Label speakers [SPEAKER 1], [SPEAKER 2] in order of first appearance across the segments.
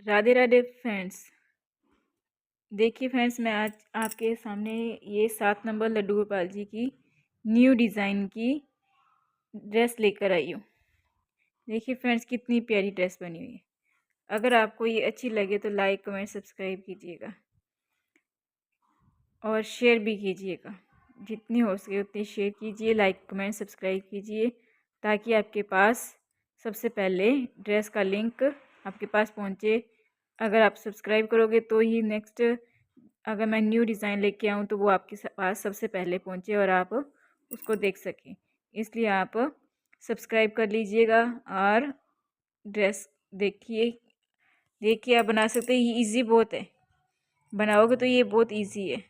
[SPEAKER 1] Radhe Radhe friends. देखिए friends, मैं आज आपके सामने ये 7 नंबर लड्डू गोपाल जी की न्यू डिज़ाइन की ड्रेस लेकर आई हूँ। देखिए फ्रेंड्स, कितनी प्यारी ड्रेस बनी हुई है। अगर आपको ये अच्छी लगे तो लाइक कमेंट सब्सक्राइब कीजिएगा और शेयर भी कीजिएगा। जितनी हो सके उतनी शेयर कीजिए, लाइक कमेंट सब्सक्राइब कीजिए, ताकि आपके पास सबसे पहले ड्रेस का लिंक आपके पास पहुँचे। अगर आप सब्सक्राइब करोगे तो ही नेक्स्ट अगर मैं न्यू डिज़ाइन लेके आऊँ तो वो आपके पास सबसे पहले पहुँचे और आप उसको देख सकें। इसलिए आप सब्सक्राइब कर लीजिएगा और ड्रेस देखिए। देखिए आप बना सकते हैं, ये इजी बहुत है। बनाओगे तो ये बहुत इजी है।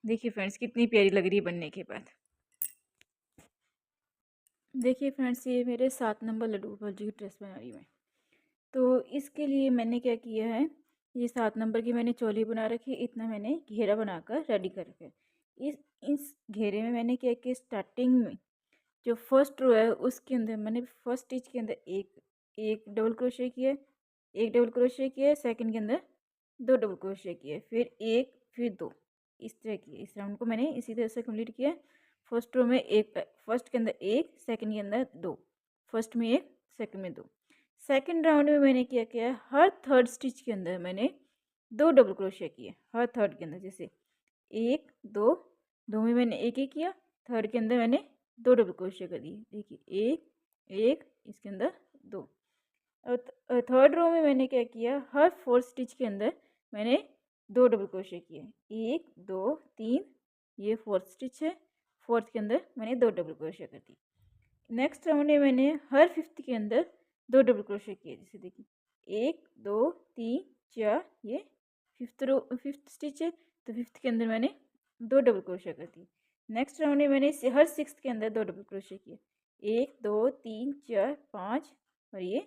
[SPEAKER 1] देखिए फ्रेंड्स, कितनी प्यारी लग रही है बनने के बाद। देखिए फ्रेंड्स, ये मेरे 7 नंबर लड्डू गोपाल जी की ड्रेस बना रही है। तो इसके लिए मैंने क्या किया है, ये 7 नंबर की मैंने चोली बना रखी है। इतना मैंने घेरा बनाकर रेडी कर रखा है। इस घेरे में मैंने क्या किया, स्टार्टिंग में जो फर्स्ट रो है उसके अंदर मैंने फर्स्ट स्टिच के अंदर एक एक डबल क्रोशे किया, एक डबल क्रोशे किया, सेकंड के अंदर 2 डबल क्रोशे किए, फिर एक, फिर 2, इस तरह किए। इस राउंड को मैंने इसी तरह से कंप्लीट किया। फर्स्ट रो में एक, फर्स्ट के अंदर एक, सेकंड के अंदर 2, फर्स्ट में एक, सेकंड में 2। सेकंड राउंड में मैंने क्या किया, हर थर्ड स्टिच के अंदर मैंने 2 डबल क्रोशे किए। हर थर्ड के अंदर जैसे एक, दो, दो में मैंने एक ही किया, थर्ड के अंदर मैंने 2 डबल क्रोशे कर दिए। देखिए एक, एक, इसके अंदर 2। और थर्ड रो में मैंने क्या किया, हर फोर्थ स्टिच के अंदर मैंने 2 डबल क्रोशे किए। एक, दो, तीन, ये फोर्थ स्टिच है। फोर्थ के अंदर मैंने 2 डबल क्रोशे कर दी। नेक्स्ट राउंड में मैंने हर फिफ्थ के अंदर 2 डबल क्रोशे किए। जैसे देखिए एक, दो, तीन, चार, ये फिफ्थ स्टिच है, तो फिफ्थ के अंदर मैंने 2 डबल क्रोशे कर दी। नेक्स्ट राउंड में मैंने हर सिक्स के अंदर 2 डबल क्रोशे किए। एक, दो, तीन, चार, पाँच, और ये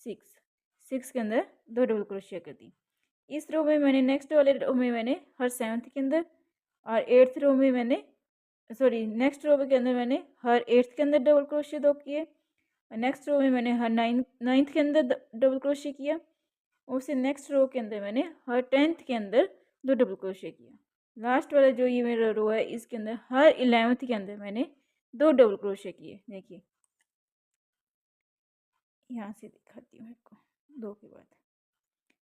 [SPEAKER 1] सिक्स, सिक्स के अंदर 2 डबल क्रोशे कर दी। इस रो में मैंने नेक्स्ट वाले रो में मैंने हर सेवन्थ के अंदर और एट्थ रो में मैंने नेक्स्ट रो के अंदर मैंने हर एट्थ के अंदर 2 डबल क्रोशे 2 किए। और नेक्स्ट रो में मैंने हर नाइन्थ के अंदर 2 डबल क्रोशे किया। उससे नेक्स्ट रो के अंदर मैंने हर टेंथ के अंदर 2 डबल क्रोशे किया। लास्ट वाला जो ये मेरा रो है, इसके अंदर हर 11th के अंदर मैंने 2 डबल क्रोशे किए। देखिए यहाँ से दिखाती हूँ आपको, दो के बाद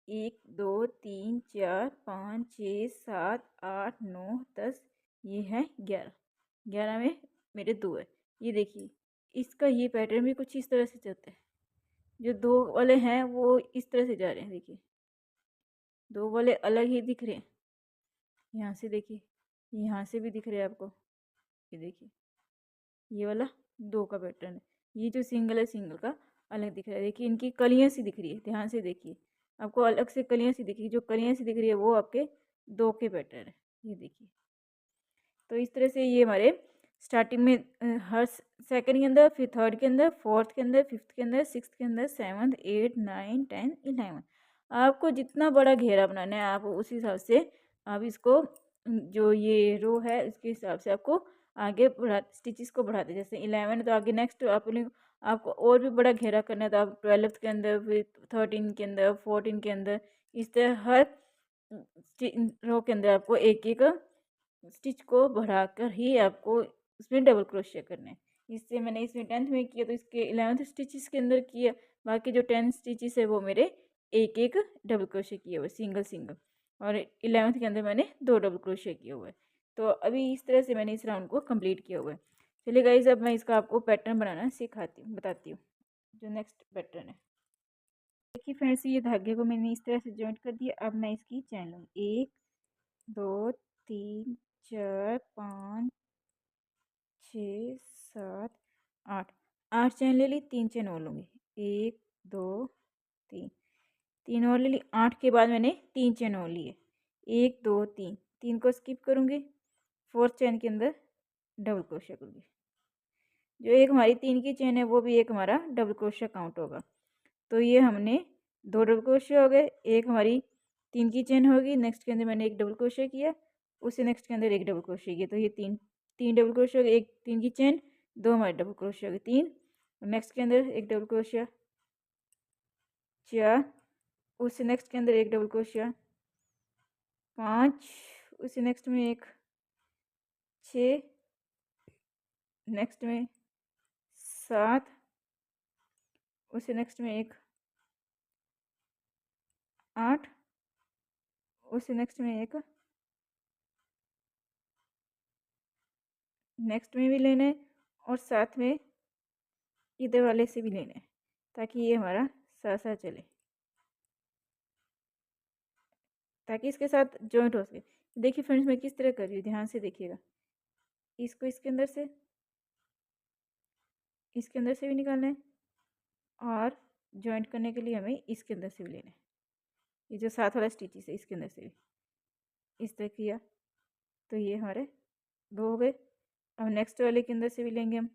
[SPEAKER 1] एक, दो, तीन, चार, पाँच, छः, सात, आठ, 9, 10, ये है 11। 11 में मेरे 2 है। ये देखिए, इसका ये पैटर्न भी कुछ इस तरह से चलता है। जो 2 वाले हैं वो इस तरह से जा रहे हैं। देखिए 2 वाले अलग ही दिख रहे हैं। यहाँ से देखिए, यहाँ से भी दिख रहे हैं आपको। ये देखिए, ये वाला 2 का पैटर्न है। ये जो सिंगल है, सिंगल का अलग दिख रहा है। देखिए इनकी कलियाँ सी दिख रही है, ध्यान से देखिए, आपको अलग से कलियाँ सी दिखेगी। जो कलियाँ सी दिख रही है वो आपके 2 के पैटर्न है। ये देखिए, तो इस तरह से ये हमारे स्टार्टिंग में हर सेकंड के अंदर, फिर थर्ड के अंदर, फोर्थ के अंदर, फिफ्थ के अंदर, सिक्स के अंदर, सेवन्थ, एट, नाइन, 10, 11। आपको जितना बड़ा घेरा बनाना है आप उस हिसाब से आप इसको जो ये रो है उसके हिसाब से आपको आगे बढ़ा, स्टिचेस को बढ़ाते। जैसे 11 तो आगे नेक्स्ट आपको और भी बड़ा घेरा करना है तो आप 12th के अंदर, फिर 13 के अंदर, 14 के अंदर, इस तरह हर रो के अंदर आपको एक एक स्टिच को बढ़ाकर ही आपको इसमें डबल क्रोशिया करना है। इससे मैंने इसमें 10th में किया तो इसके 11th स्टिचेस के अंदर किया। बाकी जो 10 स्टिचेस है वो मेरे एक एक डबल क्रोशिया किए हुए, सिंगल सिंगल। और 11th के अंदर मैंने 2 डबल क्रोशिया किए हुए। तो अभी इस तरह से मैंने इस राउंड को कंप्लीट किया हुआ है। चलिए गाइस, अब मैं इसका आपको पैटर्न बनाना सिखाती हूँ, बताती हूँ जो नेक्स्ट पैटर्न है। देखिए फ्रेंड्स, ये धागे को मैंने इस तरह से जॉइंट कर दिया। अब मैं इसकी चैन लूँगी। एक, दो, तीन, चार, पाँच, छः, सात, आठ, 8 चैन ले ली। 3 चैन और लूँगी। एक, दो, तीन, 3 और ले ली। 8 के बाद मैंने 3 चैन और लिए। एक, दो, तीन, 3 को स्किप करूँगी। फोर्थ चैन के अंदर डबल क्रोशिया करूँगी। जो एक हमारी 3 की चैन है वो भी एक हमारा डबल क्रोशिया काउंट होगा। तो ये हमने 2 डबल क्रोशिया हो गए। एक हमारी 3 की चैन होगी, नेक्स्ट के अंदर मैंने एक डबल क्रोशिया किया, उससे नेक्स्ट के अंदर एक डबल क्रोशिया किया। तो ये तीन तीन डबल क्रोशिया हो गए। एक 3 की चैन, 2 हमारे डबल क्रोशिया हो गए, 3, और नेक्स्ट के अंदर एक डबल क्रोशिया, 4, उससे नेक्स्ट के अंदर एक डबल क्रोशिया, 5, उससे नेक्स्ट में एक, 6, नेक्स्ट में 7, उससे नेक्स्ट में एक, 8, उससे नेक्स्ट में एक, नेक्स्ट में भी लेना है और साथ में इधर वाले से भी लेना है ताकि ये हमारा साथ साथ चले, ताकि इसके साथ जॉइंट हो सके। देखिए फ्रेंड्स मैं किस तरह कर रही हूँ, ध्यान से देखिएगा। इसको इसके अंदर से भी निकालना है और जॉइंट करने के लिए हमें इसके अंदर से भी लेना है। ये जो साथ वाला स्टिचेस है इसके अंदर से भी इस तरह किया तो ये हमारे 2 हो गए। अब नेक्स्ट वाले के अंदर से भी लेंगे हम,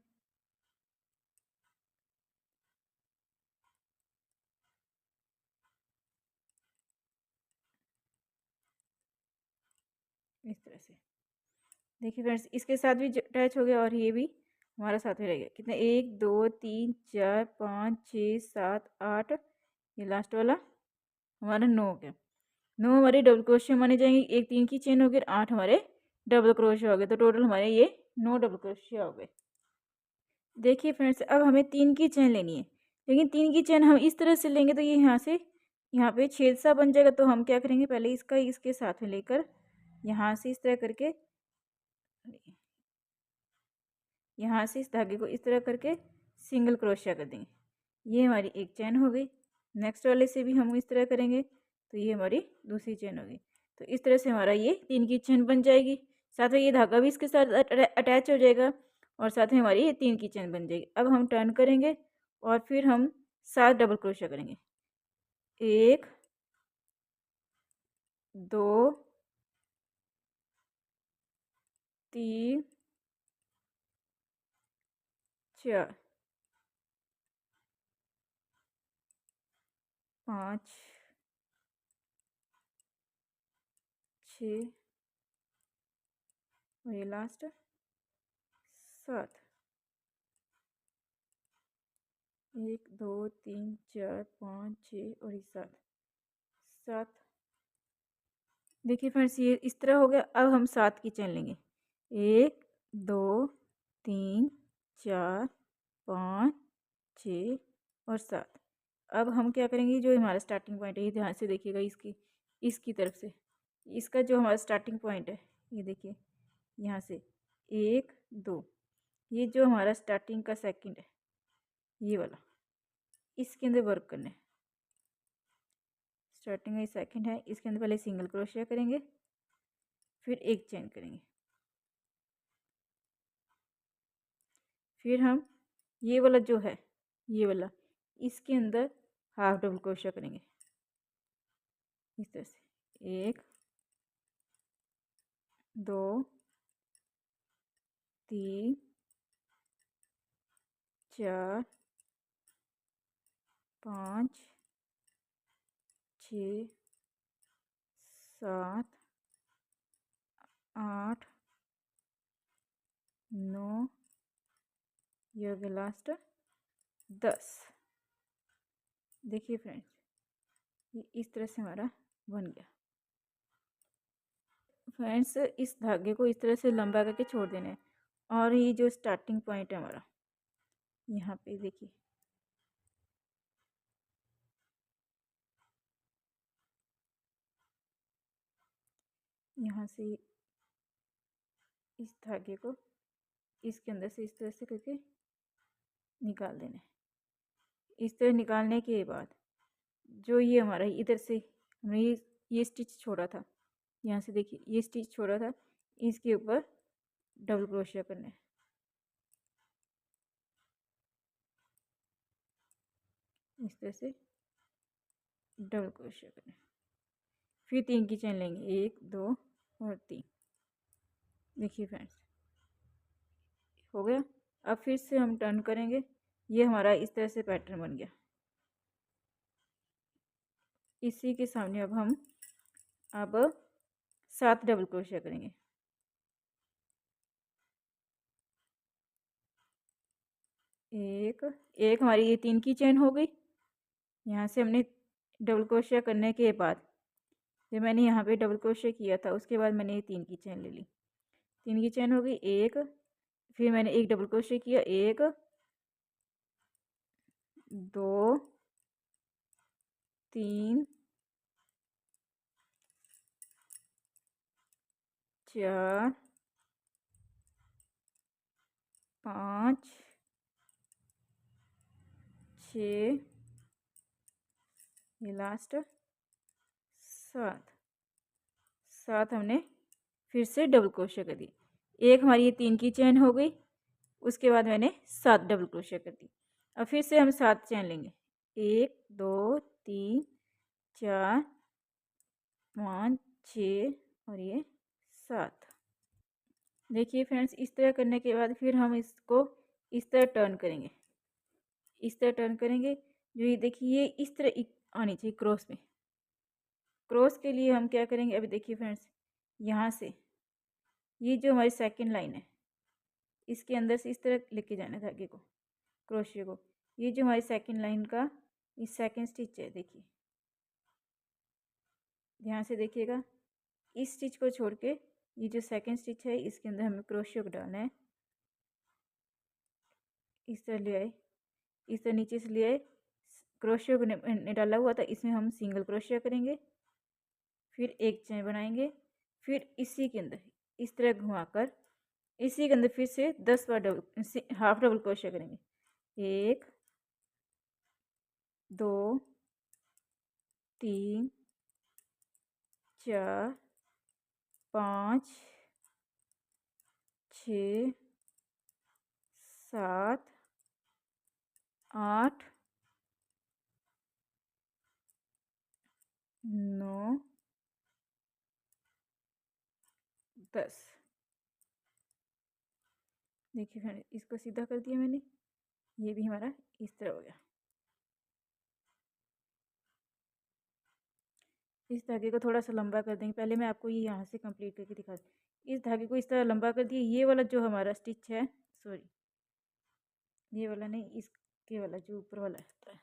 [SPEAKER 1] इस तरह से। देखिए फ्रेंड्स इसके साथ भी अटैच हो गया और ये भी हमारा साथ में रह गया। कितने, 1 2 3 4 5 6 7 8, ये लास्ट वाला हमारा 9 हो गया। 9 हमारे डबल क्रोशिया माने जाएंगे, एक 3 की चेन हो गई, 8 हमारे डबल क्रोशिया हो गए, तो टोटल हमारे ये 9 डबल क्रोशिया हो गए। देखिए फ्रेंड्स अब हमें 3 की चेन लेनी है, लेकिन 3 की चेन हम इस तरह से लेंगे तो ये यहाँ से यहाँ पे छेद सा बन जाएगा। तो हम क्या करेंगे, पहले इसका इसके साथ में लेकर यहाँ से इस तरह करके, यहाँ से इस धागे को इस तरह करके सिंगल क्रोशिया कर देंगे। ये हमारी एक चेन हो गई। नेक्स्ट वाले से भी हम इस तरह करेंगे तो ये हमारी दूसरी चेन होगी। तो इस तरह से हमारा ये 3 की चेन बन जाएगी। साथ में ये धागा भी इसके साथ अटैच हो जाएगा और साथ में हमारी ये 3 की चेन बन जाएगी। अब हम टर्न करेंगे और फिर हम 7 डबल क्रोशिया करेंगे। 1 2 3 4 5 6 और ये लास्ट 7, 1 2 3 4 5 6 और ये 7 7। देखिए फ्रेंड्स ये इस तरह हो गया। अब हम 7 की चेन लेंगे, 1 2 3 4 5 6 और 7। अब हम क्या करेंगे, जो हमारा स्टार्टिंग पॉइंट है ये ध्यान से देखिएगा, इसकी तरफ से इसका जो हमारा स्टार्टिंग पॉइंट है ये देखिए, यहाँ से 1 2, ये जो हमारा स्टार्टिंग का सेकंड है ये वाला, इसके अंदर वर्क करना है। स्टार्टिंग में सेकंड है, इसके अंदर पहले सिंगल क्रोशिया करेंगे, फिर एक चेन करेंगे, फिर हम ये वाला जो है ये वाला इसके अंदर हाफ डबल क्रोशिया करेंगे इस तरह से, 1 2 3 4 5 6 7 8 9, ये हो गया लास्ट 10। देखिए फ्रेंड्स ये इस तरह से हमारा बन गया। फ्रेंड्स इस धागे को इस तरह से लंबा करके छोड़ देना है और ये जो स्टार्टिंग पॉइंट है हमारा यहाँ पे देखिए, यहाँ से इस धागे को इसके अंदर से इस तरह से करके निकाल देना है। इस तरह निकालने के बाद जो ये हमारा इधर से हमने ये स्टिच छोड़ा था, यहाँ से देखिए ये स्टिच छोड़ा था, इसके ऊपर डबल क्रोशिया करना है इस तरह से डबल क्रोशिया करना है। फिर 3 की चेन लेंगे, 1 2 और 3। देखिए फ्रेंड्स हो गया। अब फिर से हम टर्न करेंगे, ये हमारा इस तरह से पैटर्न बन गया। इसी के सामने अब 7 डबल क्रोशिया करेंगे, 1 1 हमारी ये 3 की चेन हो गई। यहाँ से हमने डबल क्रोशिया करने के बाद जब मैंने यहाँ पे डबल क्रोशिया किया था उसके बाद मैंने ये 3 की चेन ले ली। 3 की चेन हो गई एक, फिर मैंने एक डबल क्रोशिया किया, 1 2 3 4 5 6 ये लास्ट 7 हमने फिर से डबल क्रोशिया कर दी। एक हमारी ये 3 की चेन हो गई, उसके बाद मैंने 7 डबल क्रोशिया कर दी। अब फिर से हम 7 चेन लेंगे, 1 2 3 4 5 6 और ये 7। देखिए फ्रेंड्स, इस तरह करने के बाद फिर हम इसको इस तरह टर्न करेंगे, इस तरह टर्न करेंगे। जो ये देखिए इस तरह आनी चाहिए क्रॉस में। क्रॉस के लिए हम क्या करेंगे, अभी देखिए फ्रेंड्स, यहाँ से ये जो हमारी सेकंड लाइन है इसके अंदर से इस तरह लेके जाना है धागे को, क्रोशिया को। ये जो हमारी सेकंड लाइन का ये सेकंड स्टिच है, देखिए ध्यान से देखिएगा। इस स्टिच को छोड़ के ये जो सेकंड स्टिच है इसके अंदर हमें क्रोशिया को डालना है। इस तरह ले आए, इस तरह नीचे से ले आए, क्रोशिया को डाला हुआ था इसमें हम सिंगल क्रोशिया करेंगे, फिर एक चेन बनाएंगे, फिर इसी के अंदर इस तरह घुमाकर इसी के अंदर फिर से 10 बार हाफ डबल क्रोशिया करेंगे। 1 2 3 4 5 6 7 8 9 10। देखिए फ्रेंड, इसको सीधा कर दिया मैंने, ये भी हमारा इस तरह हो गया। इस धागे को थोड़ा सा लंबा कर देंगे, पहले मैं आपको ये यहाँ से कंप्लीट करके दिखा दूँ। इस धागे को इस तरह लंबा कर दिया, ये वाला जो हमारा स्टिच है, सॉरी ये वाला नहीं, इसके वाला जो ऊपर वाला है।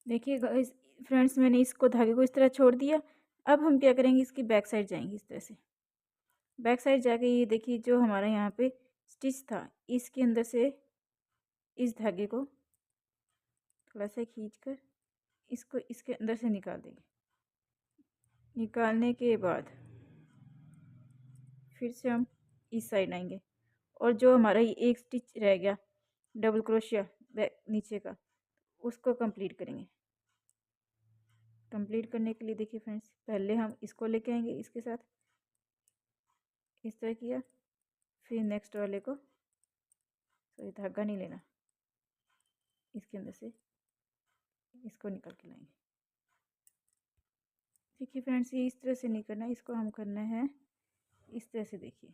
[SPEAKER 1] देखिए फ्रेंड्स, मैंने इसको धागे को इस तरह छोड़ दिया। अब हम क्या करेंगे, इसकी बैक साइड जाएंगे इस तरह से। बैक साइड जाके ये देखिए जो हमारा यहाँ पे स्टिच था इसके अंदर से इस धागे को थोड़ा सा खींच कर इसको इसके अंदर से निकाल देंगे। निकालने के बाद फिर से हम इस साइड आएंगे और जो हमारा ये एक स्टिच रह गया डबल क्रोशिया नीचे का, उसको कंप्लीट करेंगे। कंप्लीट करने के लिए देखिए फ्रेंड्स, पहले हम इसको लेके आएंगे इसके साथ, इस तरह किया, फिर नेक्स्ट वाले को, सॉरी धागा नहीं लेना, इसके अंदर से इसको निकल के लाएंगे। देखिए फ्रेंड्स, ये इस तरह से नहीं करना, इसको हम करना है इस तरह से। देखिए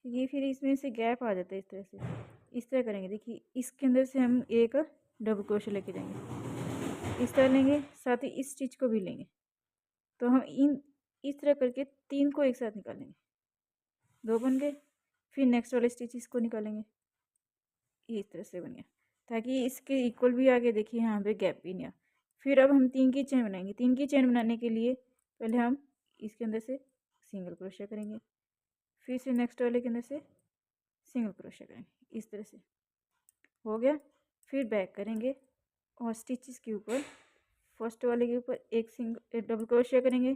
[SPEAKER 1] ये फिर इसमें से गैप आ जाता है, इस तरह से इस तरह करेंगे। देखिए इसके अंदर से हम एक डबल क्रोशिया लेके जाएंगे, इस तरह लेंगे, साथ ही इस स्टिच को भी लेंगे। तो हम इस तरह करके 3 को एक साथ निकालेंगे, 2 बन गए। फिर नेक्स्ट वाले स्टिच इसको निकालेंगे, ये इस तरह से बन गया, ताकि इसके इक्वल भी आगे देखिए यहाँ पे गैप भी नहीं आ। फिर अब हम 3 की चेन बनाएंगे। 3 की चेन बनाने के लिए पहले हम इसके अंदर से सिंगल क्रोशिया करेंगे, फिर से नेक्स्ट वाले के अंदर से सिंगल क्रोशिया करेंगे, इस तरह से हो गया। फिर बैक करेंगे और स्टिचेस के ऊपर फर्स्ट वाले के ऊपर एक डबल क्रोशिया करेंगे,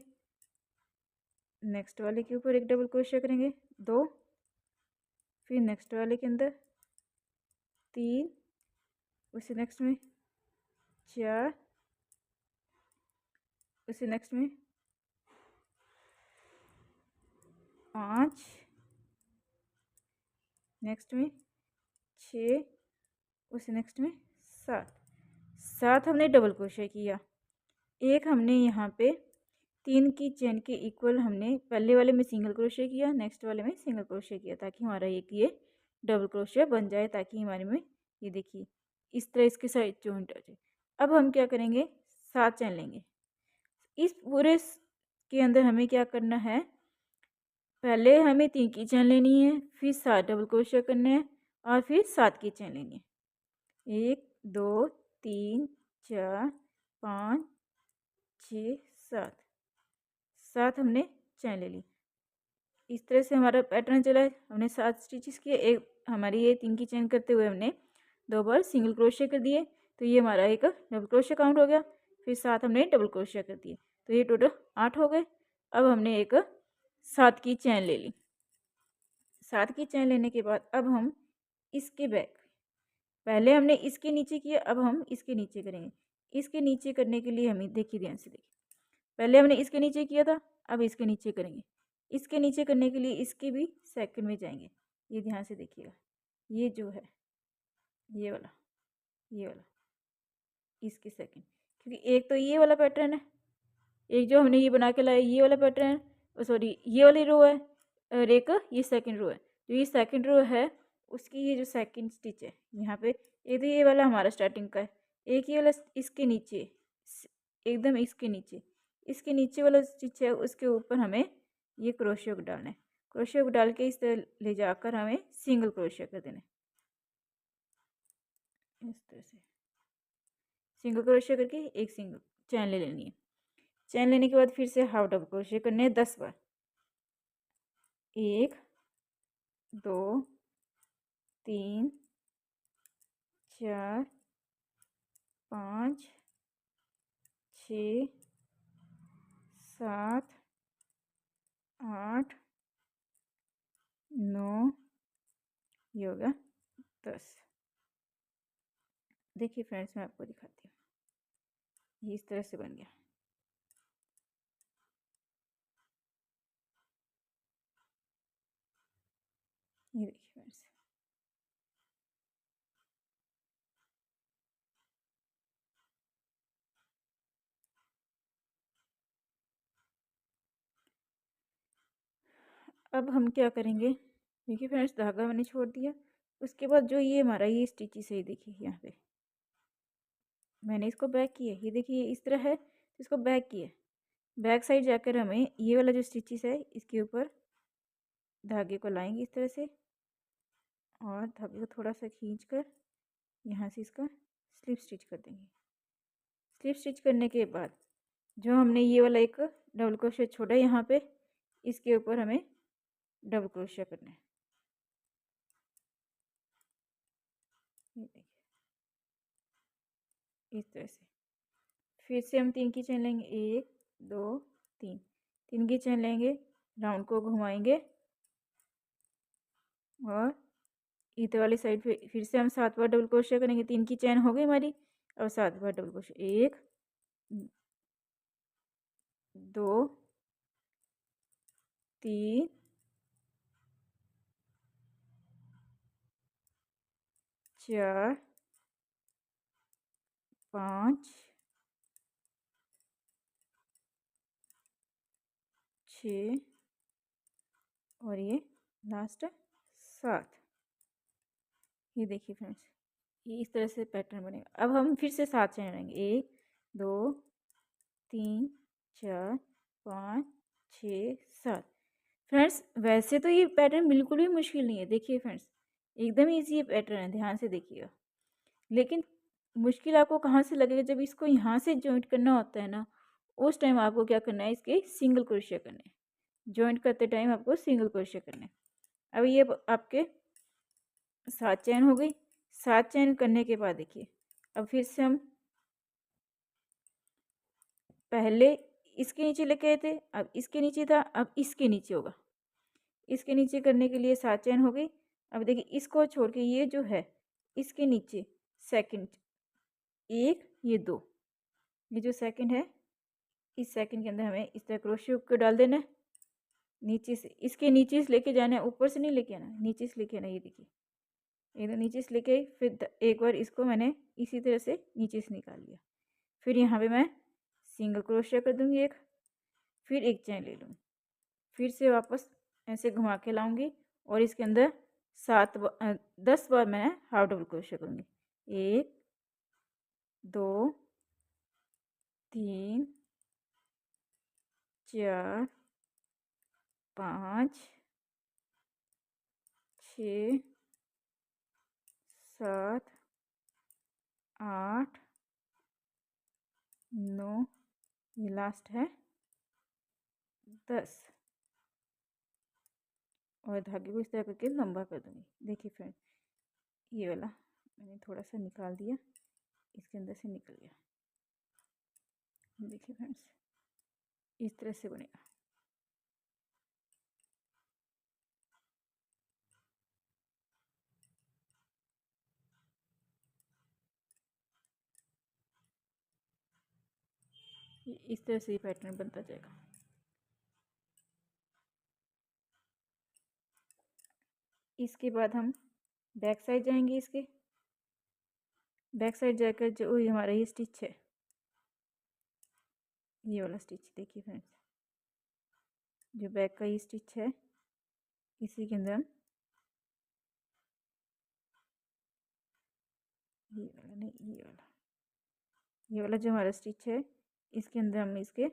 [SPEAKER 1] नेक्स्ट वाले के ऊपर एक डबल क्रोशिया करेंगे 2, फिर नेक्स्ट वाले के अंदर 3, उसे नेक्स्ट में 4, उसे नेक्स्ट में 5, नेक्स्ट में 6, उसे नेक्स्ट में 7 हमने डबल क्रोशिया किया। एक हमने यहाँ पे 3 की चेन के इक्वल हमने पहले वाले में सिंगल क्रोशिया किया, नेक्स्ट वाले में सिंगल क्रोशिया किया, ताकि हमारा एक ये डबल क्रोशिया बन जाए, ताकि हमारे में ये देखिए इस तरह इसके साइड जॉइंट आ जाए। अब हम क्या करेंगे, 7 चेन लेंगे। इस पूरे के अंदर हमें क्या करना है, पहले हमें 3 की चेन लेनी है, फिर 7 डबल क्रोशिया करने हैं और फिर 7 की चेन लेनी है। 1 2 3 4 5 6 7 7 हमने चैन ले ली। इस तरह से हमारा पैटर्न चला है। हमने 7 स्टिचेस किए। एक हमारी ये 3 की चेन करते हुए हमने 2 बार सिंगल क्रोशिया कर दिए, तो ये हमारा एक डबल क्रोशिया काउंट हो गया। फिर 7 हमने डबल क्रोशिया कर दिए, तो ये टोटल 8 हो गए। अब हमने एक 7 की चेन ले ली। 7 की चेन लेने के बाद अब हम इसके बैक, पहले हमने इसके नीचे किया, अब हम इसके नीचे करेंगे। इसके नीचे करने के लिए हमें देखिए, ध्यान से देखिए, पहले हमने इसके नीचे किया था, अब इसके नीचे करेंगे। इसके नीचे करने के लिए इसके भी सेकंड में जाएंगे। ये ध्यान से देखिएगा, ये जो है ये वाला, ये वाला इसके सेकंड, क्योंकि एक तो ये वाला पैटर्न है, एक जो हमने ये बना के लाया ये वाला पैटर्न है, सॉरी ये वाली रो है, और एक ये सेकंड रो है। जो ये सेकंड रो है उसकी ये जो सेकंड स्टिच है यहाँ पे, एक तो ये वाला हमारा स्टार्टिंग का है, एक ये वाला इसके नीचे, एकदम इसके नीचे वाला स्टिच है, उसके ऊपर हमें ये क्रोशिया को डालना है। क्रोशिया को डाल के इस तरह ले जाकर हमें सिंगल क्रोशिया कर देना है। इस तरह से सिंगल क्रोशिया करके एक सिंगल चैन ले लेनी है। चैन लेने के बाद फिर से हाफ डबल क्रोशिया करने हैं 10 बार। 1 2 3 4 5 6 7 8 9, ये हो गया 10। देखिए फ्रेंड्स, मैं आपको दिखाती हूँ, ये इस तरह से बन गया। ये देखिए फ्रेंड्स, अब हम क्या करेंगे, देखिए फ्रेंड्स, धागा मैंने छोड़ दिया। उसके बाद जो ये हमारा ये स्टिचेस है, देखिए यहाँ पे मैंने इसको बैक किया, ये देखिए इस तरह है, इसको बैक किया। बैक साइड जाकर हमें ये वाला जो स्टिचेस है इसके ऊपर धागे को लाएंगे इस तरह से, और धागे को थोड़ा सा खींच कर यहाँ से इसका स्लिप स्टिच कर देंगे। स्लिप स्टिच करने के बाद जो हमने ये वाला एक डबल क्रोशिया छोड़ा यहाँ पे, इसके ऊपर हमें डबल क्रोशिया करना है। ये देखिए इस तरह से। फिर से हम 3 की चेन लेंगे, 1 2 3, 3 की चेन लेंगे, राउंड को घुमाएंगे, और इधर वाली साइड पे फिर से हम 7 बार डबल क्रोशिया करेंगे। 3 की चेन हो गई हमारी, और 7 बार डबल क्रोशिया, 1 2 3 4 5 6, और ये लास्ट 7। ये देखिए फ्रेंड्स, ये इस तरह से पैटर्न बनेगा। अब हम फिर से 7 चेन लेंगे, 1 2 3 4 5 6 7। फ्रेंड्स, वैसे तो ये पैटर्न बिल्कुल भी मुश्किल नहीं है, देखिए फ्रेंड्स, एकदम ईजी ये पैटर्न है, ध्यान से देखिएगा। लेकिन मुश्किल आपको कहाँ से लगेगा, जब इसको यहाँ से जॉइंट करना होता है ना, उस टाइम आपको क्या करना है, इसके सिंगल क्रोशिया करने हैं। जॉइंट करते टाइम आपको सिंगल क्रोशिया करना है। अब ये आपके 7 चैन हो गई। 7 चैन करने के बाद देखिए, अब फिर से हम पहले इसके नीचे लेके आए थे, अब इसके नीचे था, अब इसके नीचे होगा। इसके नीचे करने के लिए 7 चैन हो गई। अब देखिए, इसको छोड़ के ये जो है इसके नीचे सेकंड, 1 ये 2, ये जो सेकंड है, इस सेकंड के अंदर हमें इस तरह क्रोशिया को डाल देना है। नीचे से, इसके नीचे से लेके जाना है, ऊपर से नहीं लेके आना, नीचे से लेके आना। ये देखिए, एकदम नीचे से लेके, फिर एक बार इसको मैंने इसी तरह से नीचे से निकाल लिया। फिर यहाँ पे मैं सिंगल क्रोशिया कर दूंगी एक, फिर एक चैन ले लूँगी, फिर से वापस ऐसे घुमा के लाऊंगी, और इसके अंदर 10 बार मैं हाफ डबल क्रोशिया करूँगी। 1 2 3 4 5 6 7 8 9, ये लास्ट है 10 और धागे को इस तरह करके लंबा कर दूँगी। देखिए फ्रेंड्स, ये वाला मैंने थोड़ा सा निकाल दिया, इसके अंदर से निकल गया। देखिए फ्रेंड्स, इस तरह से बनेगा। इस तरह से ये पैटर्न बनता जाएगा। इसके बाद हम बैक साइड जाएंगे। इसके बैक साइड जाकर जो हमारा ये स्टिच है, ये वाला स्टिच देखिए फ्रेंड्स, जो बैक का ये स्टिच है, इसी के अंदर हम ये वाला जो हमारा स्टिच है, इसके अंदर हम इसके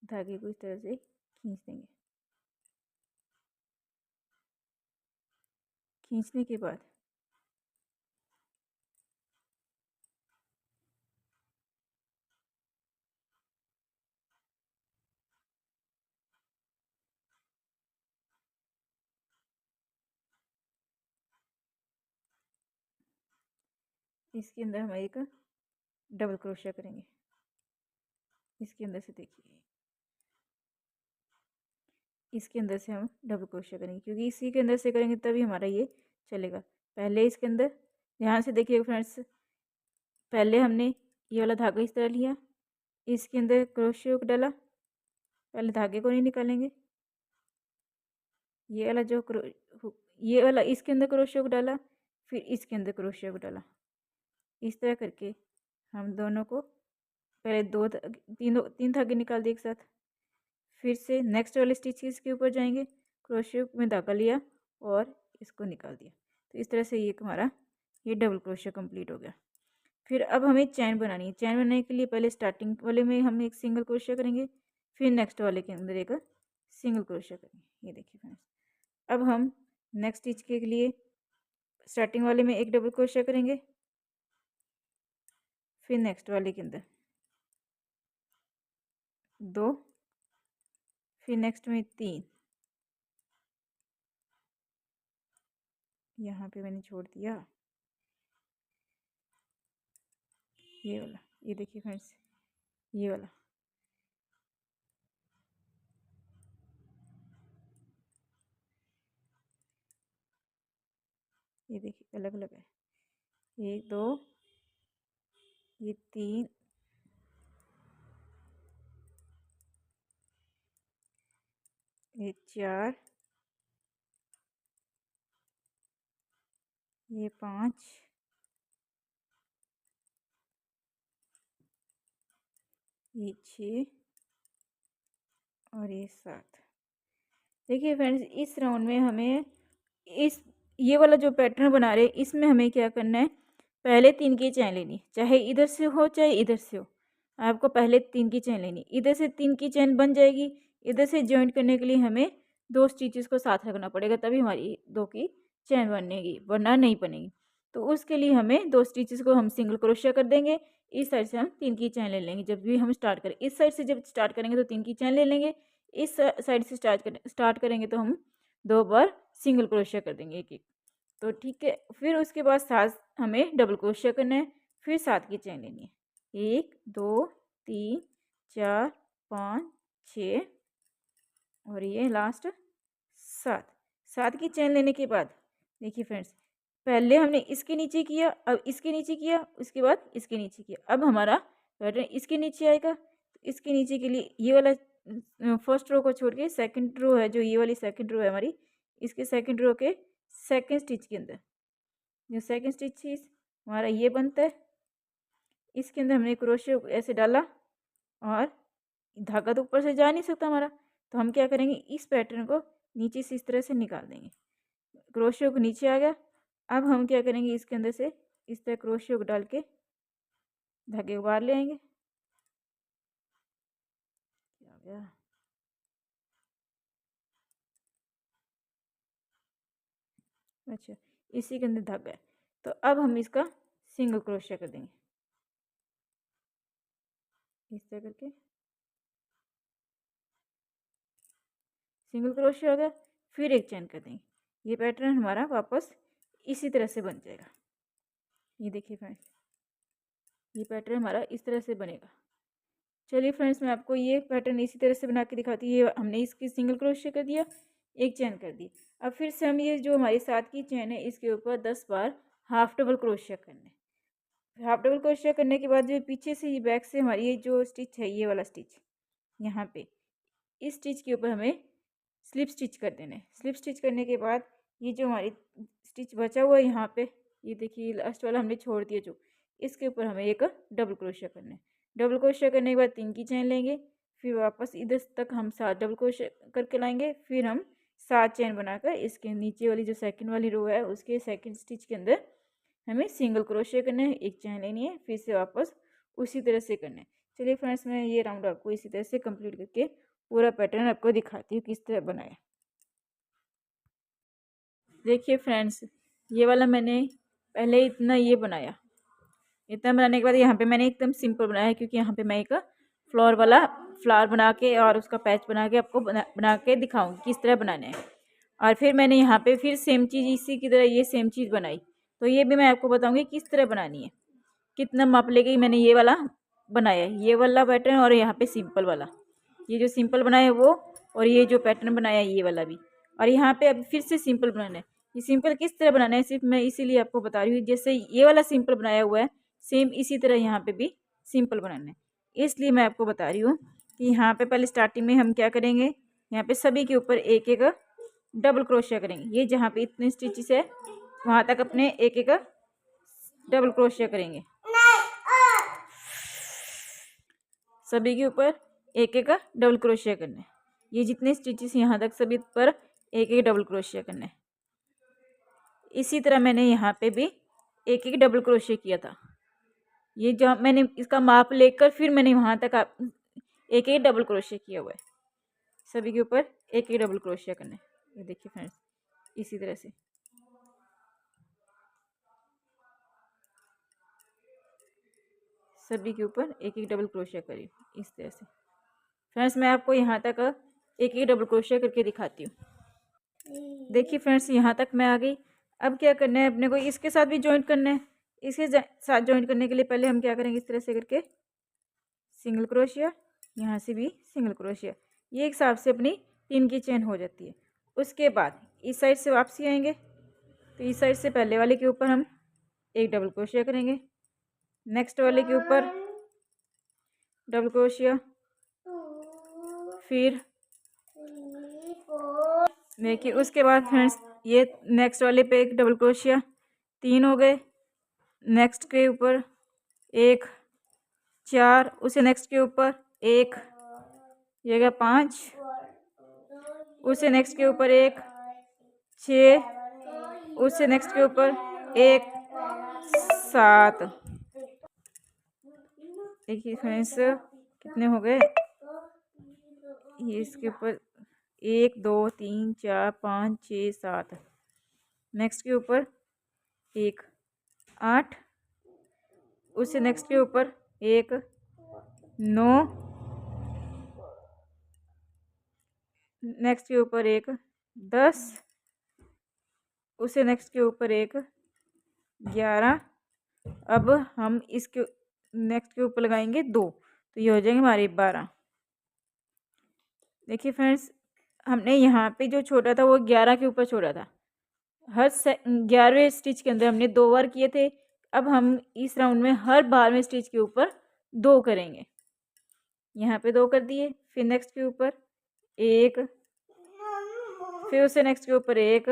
[SPEAKER 1] धागे को इस तरह से खींच देंगे। खींचने के बाद इसके अंदर हम एक डबल क्रोशिया करेंगे। इसके अंदर से देखिए, इसके अंदर से हम डबल क्रोशिया करेंगे, क्योंकि इसी के अंदर से करेंगे तभी हमारा ये चलेगा। पहले इसके अंदर ध्यान से देखिए फ्रेंड्स, पहले हमने ये वाला धागा इस तरह लिया, इसके अंदर क्रोशिया डाला, पहले धागे को नहीं निकालेंगे, ये वाला जो ये वाला इसके अंदर क्रोशिया को डाला, फिर इसके अंदर क्रोशिया को डाला। इस तरह करके हम दोनों को पहले तीन धागे निकाल दिए एक साथ। फिर से नेक्स्ट वाले स्टिच के ऊपर जाएंगे, क्रोशिया में धागा लिया और इसको निकाल दिया। तो इस तरह से ये हमारा ये डबल क्रोशिया कंप्लीट हो गया। फिर अब हमें चैन बनानी है। चैन बनाने के लिए पहले स्टार्टिंग वाले में हम एक सिंगल क्रोशिया करेंगे, फिर नेक्स्ट वाले के अंदर एक सिंगल क्रोशिया करेंगे। ये देखिए फ्रेंड्स, अब हम नेक्स्ट स्टिच के लिए स्टार्टिंग वाले में एक डबल क्रोशिया करेंगे, फिर नेक्स्ट वाले के अंदर 2, फिर नेक्स्ट में 3, यहाँ पे मैंने छोड़ दिया ये वाला। ये देखिए फ्रेंड्स, ये वाला ये देखिए अलग अलग है। 1 2, ये 3, ये 4, ये 5, ये 6 और ये 7। देखिए फ्रेंड्स, इस राउंड में हमें इस ये वाला जो पैटर्न बना रहे हैं, इसमें हमें क्या करना है, पहले 3 की चैन लेनी, चाहे इधर से हो चाहे इधर से हो, आपको पहले 3 की चैन लेनी। इधर से 3 की चैन बन जाएगी, इधर से जॉइंट करने के लिए हमें 2 स्टिचेस को साथ रखना पड़ेगा, तभी हमारी 2 की चैन बनेगी, वरना नहीं बनेगी। तो उसके लिए हमें 2 स्टिचेस को हम सिंगल क्रोशिया कर देंगे। इस साइड से हम 3 की चैन ले लेंगे। जब भी हम स्टार्ट करें, इस साइड से जब स्टार्ट करेंगे तो 3 की चैन ले लेंगे, इस साइड से स्टार्ट करेंगे तो हम 2 बार सिंगल क्रोशिया कर देंगे एक एक। तो ठीक है, फिर उसके बाद 7 हमें डबल क्रोशिया करना है, फिर 7 की चैन लेनी है। 1 2 3 4 5 6 और ये लास्ट 7 की चैन लेने के बाद देखिए फ्रेंड्स, पहले हमने इसके नीचे किया, अब इसके नीचे किया, उसके बाद इसके नीचे किया। अब हमारा पैटर्न इसके नीचे आएगा। तो इसके नीचे के लिए ये वाला फर्स्ट रो को छोड़ के सेकंड रो है, जो ये वाली सेकंड रो है हमारी, इसके सेकंड रो के सेकंड स्टिच के अंदर जो सेकंड स्टिच हमारा ये बनता है, इसके अंदर हमने क्रोशिया ऐसे डाला और धागा तो ऊपर से जा नहीं सकता हमारा, तो हम क्या करेंगे, इस पैटर्न को नीचे से इस तरह से निकाल देंगे। क्रोशिया को नीचे आ गया। अब हम क्या करेंगे, इसके अंदर से इस तरह क्रोशिया को डाल के धागे को बाहर ले आएंगे। क्या हो गया, अच्छा, इसी के अंदर धागा है। तो अब हम इसका सिंगल क्रोशिया कर देंगे इस तरह करके। सिंगल क्रोशिया हो गया, फिर एक चेन कर देंगे। ये पैटर्न हमारा वापस इसी तरह से बन जाएगा। ये देखिए फ्रेंड्स, ये पैटर्न हमारा इस तरह से बनेगा। चलिए फ्रेंड्स, मैं आपको ये पैटर्न इसी तरह से बना के दिखाती हूँ। ये हमने इसकी सिंगल क्रोशिया कर दिया, एक चेन कर दी। अब फिर से हम ये जो हमारी 7 की चेन है इसके ऊपर 10 बार हाफ डबल क्रोशिया करने। हाफ डबल क्रोशिया करने के बाद जो पीछे से ये बैक से हमारी ये जो स्टिच है, ये वाला स्टिच यहाँ पे, इस स्टिच के ऊपर हमें स्लिप स्टिच कर देना है। स्लिप स्टिच करने के बाद ये जो हमारी स्टिच बचा हुआ है यहाँ पे, ये देखिए लास्ट वाला हमने छोड़ दिया जो, इसके ऊपर हमें एक डबल क्रोशिया करना है। डबल क्रोशिया करने के बाद 3 की चेन लेंगे, फिर वापस इधर तक हम 7 डबल क्रोशिया करके लाएंगे। फिर हम 7 चेन बनाकर इसके नीचे वाली जो सेकंड वाली रो है उसके सेकंड स्टिच के अंदर हमें सिंगल क्रोशिया करना है, एक चेन लेनी है, फिर से वापस उसी तरह से करना है। चलिए फ्रेंड्स, मैं ये राउंड आपको इसी तरह से कंप्लीट करके पूरा पैटर्न आपको दिखाती हूँ किस तरह बनाया। देखिए फ्रेंड्स, ये वाला मैंने पहले इतना ये बनाया, इतना बनाने के बाद यहाँ पे मैंने एकदम सिंपल बनाया है, क्योंकि यहाँ पे मैं एक फ्लावर वाला फ्लावर बना के और उसका पैच बना के आपको बना के दिखाऊंगी किस तरह बनाना है। और फिर मैंने यहाँ पे फिर सेम चीज़ इसी की तरह ये सेम चीज़ बनाई, तो ये भी मैं आपको बताऊँगी किस तरह बनानी है। कितना माप लेके मैंने ये वाला बनाया है, ये वाला पैटर्न, और यहाँ पे सिंपल वाला, ये जो सिंपल बनाया है वो, और ये जो पैटर्न बनाया है ये वाला भी। और यहाँ पे अब फिर से सिंपल बनाना है। ये सिंपल किस तरह बनाना है सिर्फ मैं इसीलिए आपको बता रही हूँ, जैसे ये वाला सिंपल बनाया हुआ है सेम इसी तरह यहाँ पे भी सिंपल बनाना है। इसलिए मैं आपको बता रही हूँ कि यहाँ पे पहले स्टार्टिंग में हम क्या करेंगे, यहाँ पे सभी के ऊपर एक एक डबल क्रोशिया करेंगे। ये जहाँ पे इतने स्टिचेस है वहाँ तक अपने एक एक डबल क्रोशिया करेंगे, सभी के ऊपर एक एक डबल क्रोशिया करना है। ये जितने स्टिचेस यहाँ तक सभी पर एक एक डबल क्रोशिया करना है। इसी तरह मैंने यहाँ पे भी एक एक डबल क्रोशिया किया था। ये जो मैंने इसका माप लेकर फिर मैंने वहाँ तक एक एक डबल क्रोशिया किया हुआ है। सभी के ऊपर एक एक डबल क्रोशिया करना है। ये देखिए फ्रेंड्स, इसी तरह से सभी के ऊपर एक एक डबल क्रोशिया करिए इस तरह से। फ्रेंड्स, मैं आपको यहाँ तक एक एक डबल क्रोशिया करके दिखाती हूँ। देखिए फ्रेंड्स, यहाँ तक मैं आ गई। अब क्या करना है, अपने को इसके साथ भी ज्वाइंट करना है। इसके साथ ज्वाइंट करने के लिए पहले हम क्या करेंगे, इस तरह से करके सिंगल क्रोशिया, यहाँ से भी सिंगल क्रोशिया। ये एक हिसाब से अपनी 3 की चेन हो जाती है। उसके बाद इस साइड से वापसी आएंगे, तो इस साइड से पहले वाले के ऊपर हम एक डबल क्रोशिया करेंगे, नेक्स्ट वाले के ऊपर डबल क्रोशिया, फिर देखिए उसके बाद फ्रेंड्स ये नेक्स्ट वाले पे एक डबल क्रोशिया, 3 हो गए। नेक्स्ट के ऊपर एक, 4, उसे नेक्स्ट के ऊपर एक, ये गया 5, उसे नेक्स्ट के ऊपर एक, 6, उससे नेक्स्ट के ऊपर एक, 7। देखिए फ्रेंड्स कितने हो गए, ये इसके ऊपर 1 2 3 4 5 6 7, नेक्स्ट के ऊपर एक, 8, उससे नेक्स्ट के ऊपर एक, 9, नेक्स्ट के ऊपर एक, 10, उसे नेक्स्ट के ऊपर एक, 11। अब हम इसके नेक्स्ट के ऊपर लगाएंगे 2, तो ये हो जाएंगे हमारे 12। देखिए फ्रेंड्स, हमने यहाँ पे जो छोड़ा था वो 11 के ऊपर छोड़ा था। हर 11वें स्टिच के अंदर हमने 2 बार किए थे। अब हम इस राउंड में हर 12वें स्टिच के ऊपर 2 करेंगे। यहाँ पे 2 कर दिए, फिर नेक्स्ट के ऊपर एक, फिर उसे नेक्स्ट के ऊपर एक,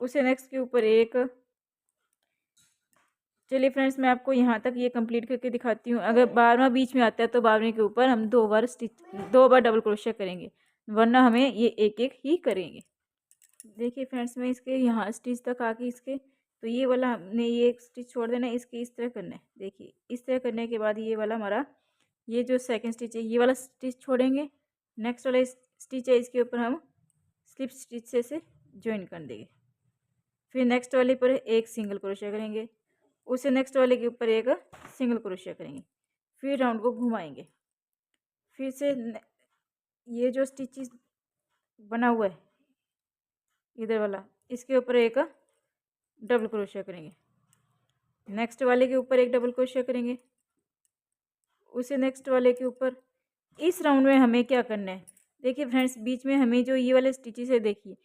[SPEAKER 1] उसे नेक्स्ट के ऊपर एक। चलिए फ्रेंड्स, मैं आपको यहाँ तक ये कंप्लीट करके दिखाती हूँ। अगर 12वां बीच में आता है तो 12वें के ऊपर हम 2 बार डबल क्रोशिया करेंगे, वरना हमें ये एक एक ही करेंगे। देखिए फ्रेंड्स, मैं इसके यहाँ स्टिच तक आके इसके, तो ये वाला हमने ये एक स्टिच छोड़ देना है, इसके इस तरह करना है। देखिए इस तरह करने के बाद ये वाला हमारा ये जो सेकंड स्टिच है ये वाला स्टिच छोड़ेंगे, नेक्स्ट वाला स्टिच है इसके ऊपर हम स्लिप स्टिच से ज्वाइन कर देंगे। फिर नेक्स्ट वाले पर एक सिंगल क्रोशिया करेंगे, उससे नेक्स्ट वाले के ऊपर एक सिंगल क्रोशिया करेंगे, फिर राउंड को घुमाएंगे, फिर से ये जो स्टिचेस बना हुआ है इधर वाला, इसके ऊपर एक डबल क्रोशिया करेंगे, नेक्स्ट वाले के ऊपर एक डबल क्रोशिया करेंगे, उसे नेक्स्ट वाले के ऊपर। इस राउंड में हमें क्या करना है, देखिए फ्रेंड्स, बीच में हमें जो ये वाले स्टिचेस है, देखिए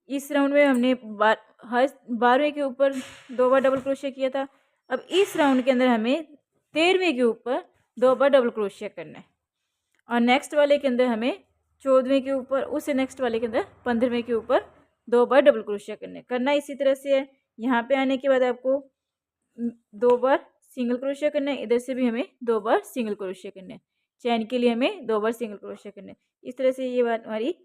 [SPEAKER 1] इस राउंड में हमने हर 12वें के ऊपर 2 बार डबल क्रोशिया किया था। अब इस राउंड के अंदर हमें 13वें के ऊपर 2 बार डबल क्रोशिया करना है, और नेक्स्ट वाले के अंदर हमें 14वें के ऊपर, उससे नेक्स्ट वाले के अंदर 15वें के ऊपर 2 बार डबल क्रोशिया करना इसी तरह से है। यहाँ पे आने के बाद आपको 2 बार सिंगल क्रोशिया करना है, इधर से भी हमें 2 बार सिंगल क्रोशिया करना है, चैन के लिए हमें 2 बार सिंगल क्रोशिया करना है। इस तरह से ये बात हमारी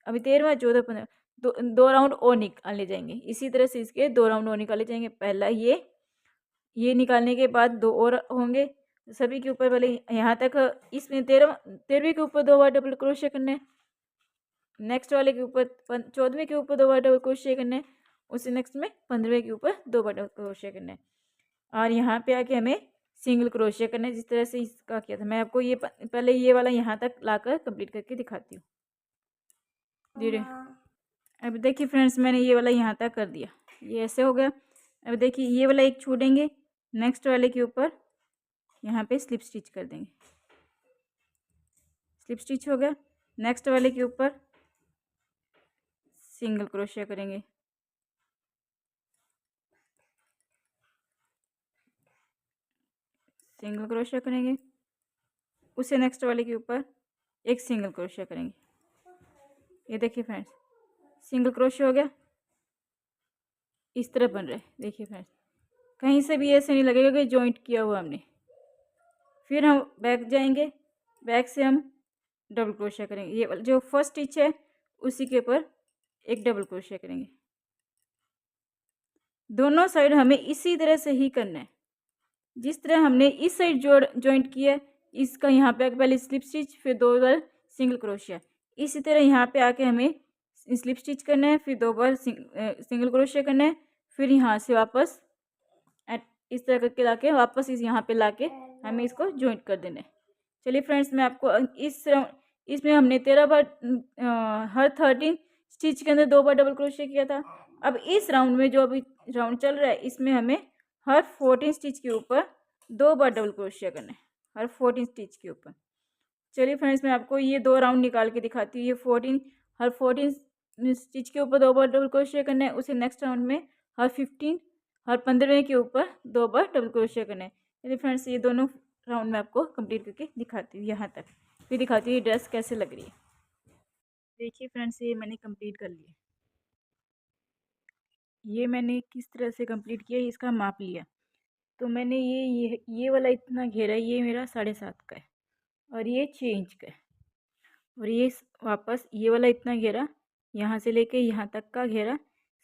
[SPEAKER 1] अभी 13वां 14 15 दो राउंड और निकाले जाएंगे। इसी तरह से इसके 2 राउंड और निकाले जाएंगे। पहला ये निकालने के बाद 2 और होंगे सभी के ऊपर, पहले यहाँ तक इसमें 13वें के ऊपर 2 बार डबल क्रोशिया करना है, नेक्स्ट वाले के ऊपर 14वें के ऊपर 2 बार डबल क्रोशिया करना है, उससे नेक्स्ट में 15वें के ऊपर 2 बार डबल क्रोशिया करना है, और यहाँ पे आके हमें सिंगल क्रोशिया करना है, जिस तरह से इसका किया था। मैं आपको ये पहले ये वाला यहाँ तक लाकर कंप्लीट करके दिखाती हूँ धीरे। अब देखिए फ्रेंड्स, मैंने ये वाला यहाँ तक कर दिया, ये ऐसे हो गया। अब देखिए ये वाला एक छोड़ेंगे, नेक्स्ट वाले के ऊपर यहाँ पे स्लिप स्टिच कर देंगे, स्लिप स्टिच हो गया। नेक्स्ट वाले के ऊपर सिंगल क्रोशिया करेंगे, सिंगल क्रोशिया करेंगे, उससे नेक्स्ट वाले के ऊपर एक सिंगल क्रोशिया करेंगे। ये देखिए फ्रेंड्स, सिंगल क्रोशिया हो गया, इस तरह बन रहा है। देखिए फ्रेंड्स, कहीं से भी ऐसे नहीं लगेगा कि जॉइंट किया हुआ हमने। फिर हम बैक जाएंगे, बैक से हम डबल क्रोशिया करेंगे, ये जो फर्स्ट स्टिच है उसी के ऊपर एक डबल क्रोशिया करेंगे। दोनों साइड हमें इसी तरह से ही करना है, जिस तरह हमने इस साइड जॉइंट किया है, इसका यहाँ पे पहले स्लिप स्टिच, फिर 2 बार सिंगल क्रोशिया, इसी तरह यहाँ पे आके हमें स्लिप स्टिच करना है, फिर 2 बार सिंगल क्रोशिया करना है, फिर यहाँ से वापस इस तरह करके लाके वापस इस यहाँ पे लाके हमें इसको जॉइंट कर देना है। चलिए फ्रेंड्स, मैं आपको इसमें हमने 13 बार हर 13 स्टिच के अंदर 2 बार डबल क्रोशिया किया था। अब इस राउंड में जो अभी राउंड चल रहा है, इसमें हमें हर 14 स्टिच के ऊपर 2 बार डबल क्रोशिया करना है, हर 14 स्टिच के ऊपर। चलिए फ्रेंड्स, मैं आपको ये 2 राउंड निकाल के दिखाती हूँ। ये हर 14 स्टिच के ऊपर 2 बार डबल क्रोशिया करना है, उसे नेक्स्ट राउंड में हर 15वें के ऊपर 2 बार डबल क्रोशिया करना है। चलिए फ्रेंड्स, ये दोनों राउंड मैं आपको कंप्लीट करके दिखाती हूँ यहाँ तक, फिर दिखाती हूँ ये ड्रेस कैसे लग रही है। देखिए फ्रेंड्स, ये मैंने कंप्लीट कर लिया। ये मैंने किस तरह से कंप्लीट किया, इसका माप लिया। तो मैंने ये वाला इतना घेरा, ये मेरा 7.5 का है, और ये 6 इंच का है, और ये वापस ये वाला इतना घेरा, यहाँ से लेके यहाँ तक का घेरा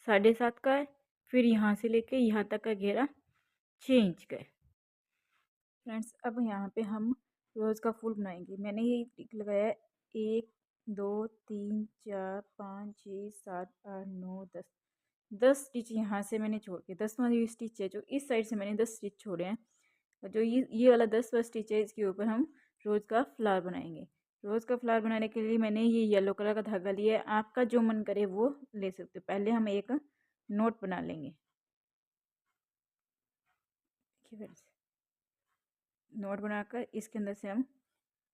[SPEAKER 1] 7.5 का है, फिर यहाँ से लेके यहाँ तक का घेरा 6 इंच का है। फ्रेंड्स, अब यहाँ पे हम रोज़ का फूल बनाएंगे। मैंने ये टिक लगाया है 1 2 3 4 5 6 7 8 9 10 10 स्टिच यहाँ से मैंने छोड़ के 10वां ये स्टिच है जो इस साइड से मैंने 10 स्टिच छोड़े हैं, और जो ये वाला 10वां स्टिच है इसके ऊपर हम रोज़ का फ्लावर बनाएंगे। रोज़ का फ्लावर बनाने के लिए मैंने ये येलो कलर का धागा लिया है, आपका जो मन करे वो ले सकते हो। पहले हम एक नोट बना लेंगे, फ्रेंड्स, नोट बनाकर इसके अंदर से हम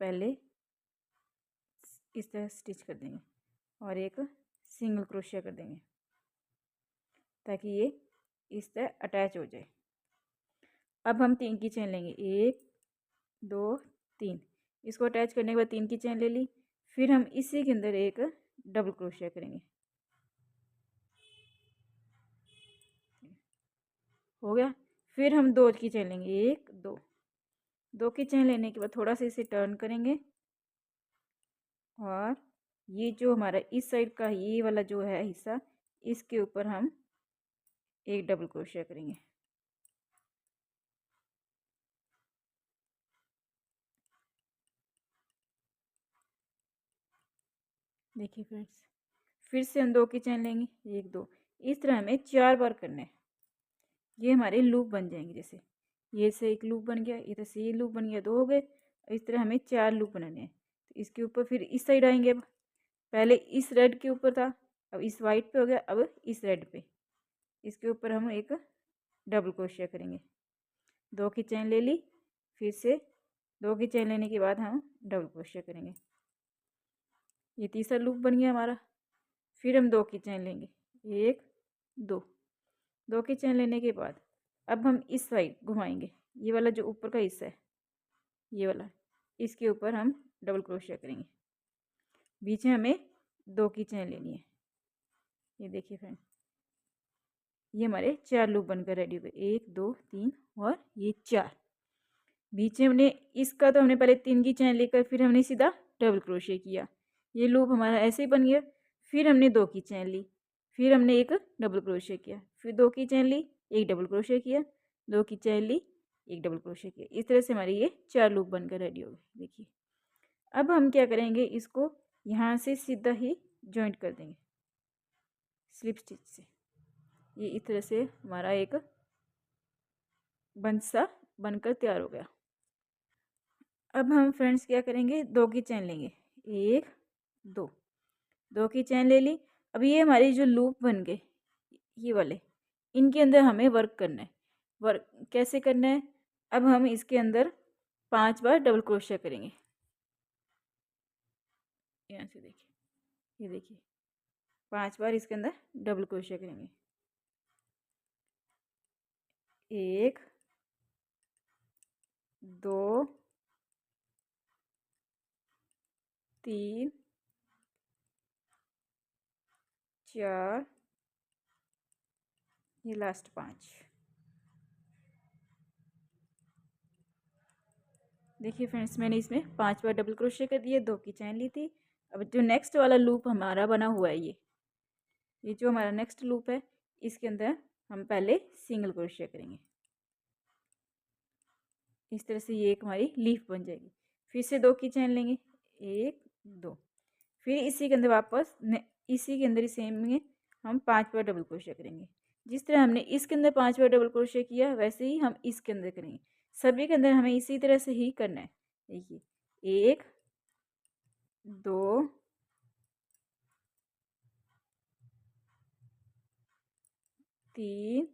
[SPEAKER 1] पहले इस तरह स्टिच कर देंगे और एक सिंगल क्रोशिया कर देंगे ताकि ये इस तरह अटैच हो जाए। अब हम 3 की चेन लेंगे, 1 2 3, इसको अटैच करने के बाद 3 की चेन ले ली, फिर हम इसी के अंदर एक डबल क्रोशिया करेंगे। हो गया। फिर हम 2 की चेन लेंगे, 1 2, 2 की चेन लेने के बाद थोड़ा सा इसे टर्न करेंगे, और ये जो हमारा इस साइड का ये वाला जो है हिस्सा, इसके ऊपर हम एक डबल क्रोशिया करेंगे। देखिए फ्रेंड्स, फिर से हम 2 की चेन लेंगे, 1 2, इस तरह हमें 4 बार करना है। ये हमारे लूप बन जाएंगे। जैसे ये से एक लूप बन गया, इधर से ये लूप बन गया, 2 हो गए। इस तरह हमें 4 लूप बनाने हैं। तो इसके ऊपर फिर इस साइड आएंगे। अब पहले इस रेड के ऊपर था, अब इस वाइट पे हो गया, अब इस रेड पे। इसके ऊपर हम एक डबल क्रोशिया करेंगे। 2 की चेन ले ली, फिर से 2 की चेन लेने के बाद हम डबल क्रोशिया करेंगे। ये तीसरा लूप बन गया हमारा। फिर हम 2 की चेन लेंगे, 1 2। 2 की चेन लेने के बाद अब हम इस साइड घुमाएंगे। ये वाला जो ऊपर का हिस्सा है, ये वाला, इसके ऊपर हम डबल क्रोशिया करेंगे। बीच में हमें 2 की चेन लेनी है। ये देखिए फ्रेंड, ये हमारे 4 लूप बनकर रेडी हो गए, 1 2 3 और ये 4। बीच में हमने इसका तो हमने पहले 3 की चेन लेकर फिर हमने सीधा डबल क्रोशिया किया। ये लूप हमारा ऐसे ही बन गया। फिर हमने 2 की चेन ली, फिर हमने एक डबल क्रोशिया किया, फिर 2 की चेन ली, एक डबल क्रोशिया किया, 2 की चेन ली, एक डबल क्रोशिया किया। इस तरह से हमारे ये 4 लूप बनकर रेडी हो गए। देखिए अब हम क्या करेंगे, इसको यहाँ से सीधा ही जॉइंट कर देंगे स्लिप स्टिच से। ये इस तरह से हमारा एक बंच सा बनकर तैयार हो गया। अब हम फ्रेंड्स क्या करेंगे, 2 की चेन लेंगे, 1 2। 2 की चेन ले ली। अब ये हमारे जो लूप बन गए ये वाले, इनके अंदर हमें वर्क करना है। वर्क कैसे करना है, अब हम इसके अंदर 5 बार डबल क्रोशिया करेंगे। यहाँ से देखिए, ये देखिए 5 बार इसके अंदर डबल क्रोशिया करेंगे। 1 2 3 4, ये लास्ट 5। देखिए फ्रेंड्स, मैंने इसमें 5 बार डबल क्रोशिया कर दिए, 2 की चैन ली थी। अब जो नेक्स्ट वाला लूप हमारा बना हुआ है, ये जो हमारा नेक्स्ट लूप है, इसके अंदर हम पहले सिंगल क्रोशिया करेंगे। इस तरह से ये एक हमारी लीफ बन जाएगी। फिर से 2 की चैन लेंगे, 1 2। फिर इसी के अंदर वापस इसी के अंदर सेम में हम 5 बार डबल क्रोशिया करेंगे। जिस तरह हमने इसके अंदर 5 बार डबल क्रोशिया किया, वैसे ही हम इसके अंदर करेंगे। सभी के अंदर हमें इसी तरह से ही करना है। देखिए 1 2 3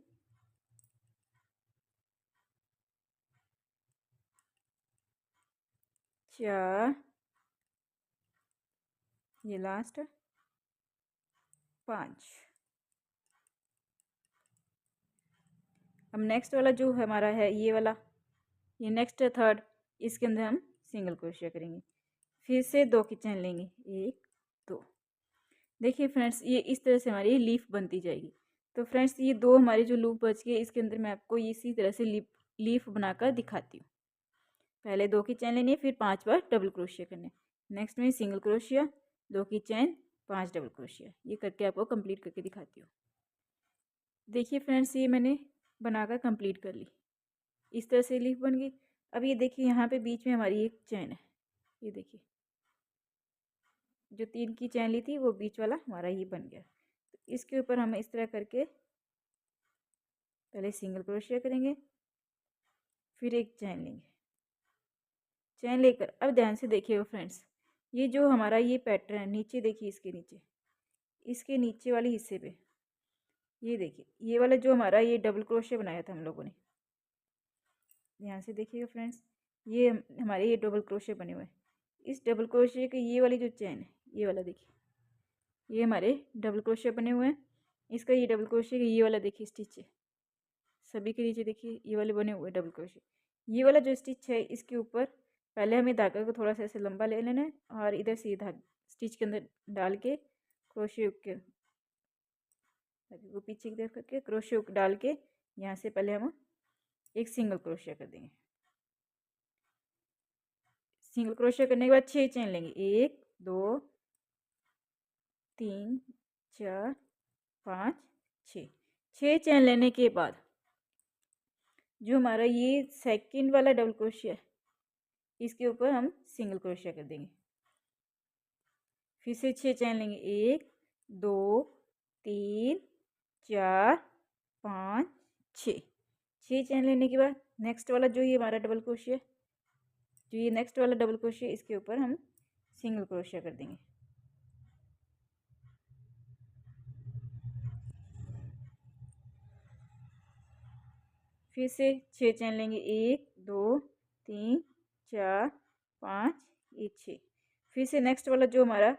[SPEAKER 1] 4, ये लास्ट 5। अब नेक्स्ट वाला जो हमारा है ये वाला, ये नेक्स्ट है थर्ड, इसके अंदर हम सिंगल क्रोशिया करेंगे। फिर से 2 की चैन लेंगे, 1 2। देखिए फ्रेंड्स, ये इस तरह से हमारी लीफ बनती जाएगी। तो फ्रेंड्स, ये 2 हमारे जो लूप बच गए, इसके अंदर मैं आपको इसी तरह से लीफ बनाकर दिखाती हूँ। पहले 2 की चैन लेनी है, फिर 5 बार डबल क्रोशिया करना है। नेक्स्ट में सिंगल क्रोशिया, 2 की चैन, 5 डबल क्रोशिया। ये करके आपको कंप्लीट करके दिखाती हूँ। देखिए फ्रेंड्स, ये मैंने बनाकर कंप्लीट कर ली। इस तरह से लीफ बन गई। अब ये देखिए, यहाँ पे बीच में हमारी एक चैन है। ये देखिए, जो 3 की चैन ली थी वो बीच वाला हमारा ये बन गया। तो इसके ऊपर हम इस तरह करके पहले सिंगल क्रोशिया करेंगे, फिर एक चैन लेंगे। चैन लेकर अब ध्यान से देखिएगा फ्रेंड्स, ये जो हमारा ये पैटर्न है, नीचे देखिए, इसके नीचे वाले हिस्से पे ये देखिए, ये वाला जो हमारा ये डबल क्रोशिया बनाया था हम लोगों ने, ध्यान से देखिएगा फ्रेंड्स, ये हमारे ये डबल क्रोशिया बने हुए हैं। इस डबल क्रोशिया के ये वाली जो चैन है, ये वाला देखिए, ये हमारे डबल क्रोशिया बने हुए हैं। इसका ये डबल क्रोशिया का ये वाला देखिए स्टिच है, सभी के नीचे देखिए ये वाले बने हुए डबल क्रोशिया। ये वाला जो स्टिच है, इसके ऊपर पहले हमें धागा को थोड़ा सा ऐसे लंबा ले लेना है और इधर से ये धागा स्टिच के अंदर डाल के क्रोशिया के धागे को पीछे की तरफ करके क्रोशिया डाल के यहाँ से पहले हम एक सिंगल क्रोशिया कर देंगे। सिंगल क्रोशिया करने के बाद 6 चेन लेंगे, 1 2 3 4 5 6। 6 चेन लेने के बाद जो हमारा ये सेकंड वाला डबल क्रोशिया है, इसके ऊपर हम सिंगल क्रोशिया कर देंगे। फिर से 6 चेन लेंगे, 1 2 3 4 5 6 चेन लेने के बाद नेक्स्ट वाला जो ये हमारा डबल क्रोशिया, जो ये नेक्स्ट वाला डबल क्रोशिया, इसके ऊपर हम सिंगल क्रोशिया कर देंगे। फिर से 6 चेन लेंगे, 1 2 3 4 5 ये 6। फिर से नेक्स्ट वाला जो हमारा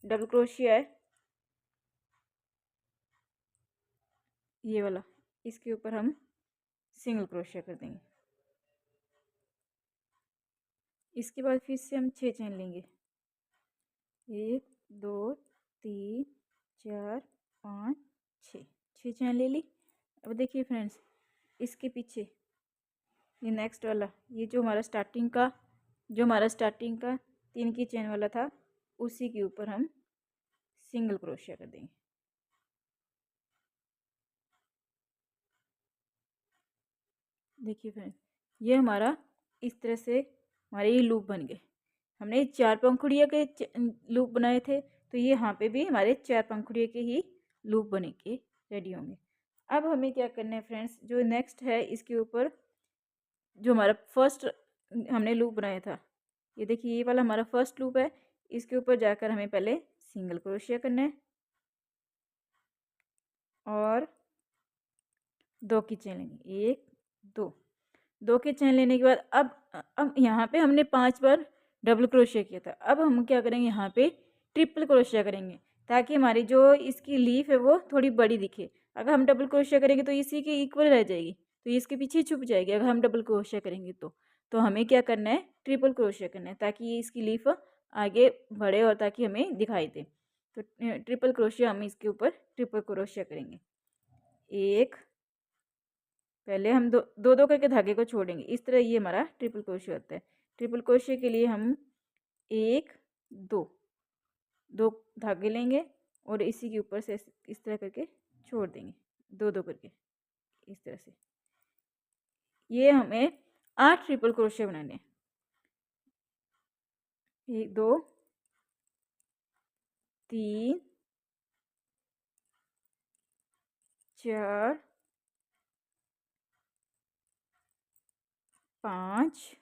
[SPEAKER 1] डबल क्रोशिया है ये वाला, इसके ऊपर हम सिंगल क्रोशिया कर देंगे। इसके बाद फिर से हम 6 चेन लेंगे, 1 2 3 4 5 6 चेन ले ली। अब देखिए फ्रेंड्स, इसके पीछे ये नेक्स्ट वाला, ये जो हमारा स्टार्टिंग का 3 की चेन वाला था, उसी के ऊपर हम सिंगल क्रोशिया कर देंगे। देखिए फ्रेंड्स, ये हमारा इस तरह से हमारे ये लूप बन गए। हमने 4 पंखुड़ियों के लूप बनाए थे, तो ये यहाँ पे भी हमारे 4 पंखुड़ियों के ही लूप बने के रेडी होंगे। अब हमें क्या करना है फ्रेंड्स, जो नेक्स्ट है इसके ऊपर जो हमारा फर्स्ट हमने लूप बनाया था, ये देखिए ये वाला हमारा फर्स्ट लूप है, इसके ऊपर जाकर हमें पहले सिंगल क्रोशिया करना है और 2 की चेन लेंगे, 1 2 की चेन लेने के बाद अब यहाँ पे हमने 5 बार डबल क्रोशिया किया था। अब हम क्या करेंगे, यहाँ पे ट्रिपल क्रोशिया करेंगे ताकि हमारी जो इसकी लीफ है वो थोड़ी बड़ी दिखे। अगर हम डबल क्रोशिया करेंगे तो इसी के इक्वल रह जाएगी, तो इसके पीछे छुप जाएगी अगर हम डबल क्रोशिया करेंगे तो हमें क्या करना है, ट्रिपल क्रोशिया करना है ताकि ये इसकी लीफ आगे बढ़े और ताकि हमें दिखाई दे। तो ट्रिपल क्रोशिया हम इसके ऊपर ट्रिपल क्रोशिया करेंगे। एक, पहले हम दो दो करके धागे को छोड़ेंगे, इस तरह ये हमारा ट्रिपल क्रोशिया होता है। ट्रिपल क्रोशिया के लिए हम 1 2 2 धागे लेंगे और इसी के ऊपर से इस तरह करके छोड़ देंगे, दो दो करके इस तरह से। ये हमें 8 ट्रिपल क्रोशिया बनाने हैं। 1 2 3 4 5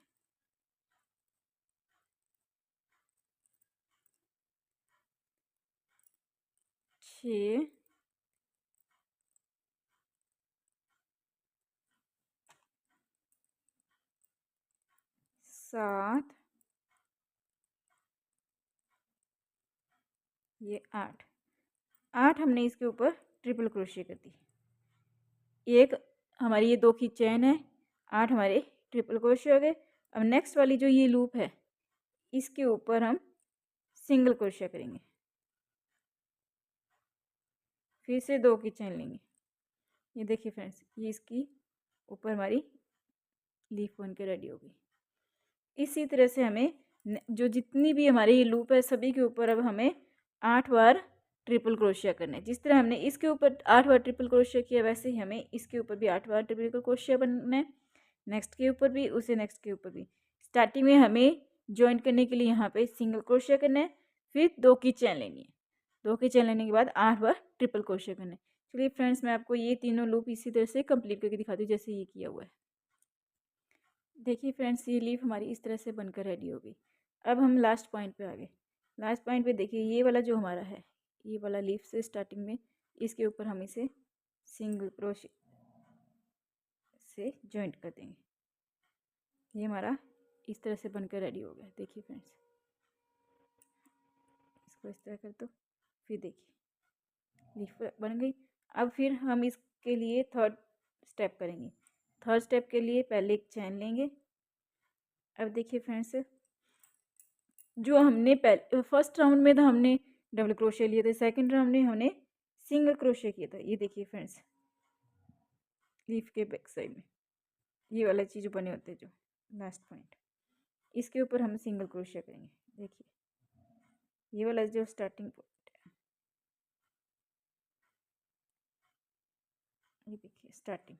[SPEAKER 1] 6 7 ये 8 हमने इसके ऊपर ट्रिपल क्रोशिया कर दी। एक हमारी ये 2 की चेन है, 8 हमारे ट्रिपल क्रोशिया हो गए। अब नेक्स्ट वाली जो ये लूप है इसके ऊपर हम सिंगल क्रोशिया करेंगे, फिर से 2 की चेन लेंगे। ये देखिए फ्रेंड्स, ये इसकी ऊपर हमारी लीफ बन के रेडी हो गई। इसी तरह से हमें जो जितनी भी हमारी ये लूप है सभी के ऊपर अब हमें 8 बार ट्रिपल क्रोशिया करना है। जिस तरह हमने इसके ऊपर 8 बार ट्रिपल क्रोशिया किया, वैसे ही हमें इसके ऊपर भी 8 बार ट्रिपल क्रोशिया बनना है, नेक्स्ट के ऊपर भी, उसे नेक्स्ट के ऊपर भी। स्टार्टिंग में हमें ज्वाइन करने के लिए यहाँ पे सिंगल क्रोशिया करना है, फिर 2 की चेन लेनी है, 2 की चेन लेने के बाद 8 बार ट्रिपल क्रोशिया करना है। चलिए फ्रेंड्स, मैं आपको ये तीनों लूप इसी तरह से कंप्लीट करके दिखाती हूँ जैसे ये किया हुआ है। देखिए फ्रेंड्स, ये लीफ हमारी इस तरह से बनकर रेडी हो गई। अब हम लास्ट पॉइंट पे आ गए। लास्ट पॉइंट पे देखिए ये वाला जो हमारा है, ये वाला लीफ से स्टार्टिंग में इसके ऊपर हम इसे सिंगल क्रोशिया से जॉइंट कर देंगे। ये हमारा इस तरह से बनकर रेडी हो गया। देखिए फ्रेंड्स, इसको इस तरह कर दो, फिर देखिए लीफ बन गई। अब फिर हम इसके लिए थर्ड स्टेप करेंगे। थर्ड स्टेप के लिए पहले एक चैन लेंगे। अब देखिए फ्रेंड्स, जो हमने पहले फर्स्ट राउंड में तो हमने डबल क्रोशिया लिए थे, सेकंड राउंड में हमने सिंगल क्रोशिया किया था। ये देखिए फ्रेंड्स, लीफ के बैक साइड में ये वाला चीज़ बने होते हैं जो लास्ट पॉइंट, इसके ऊपर हम सिंगल क्रोशिया करेंगे। देखिए ये वाला जो स्टार्टिंग पॉइंट है, ये देखिए स्टार्टिंग,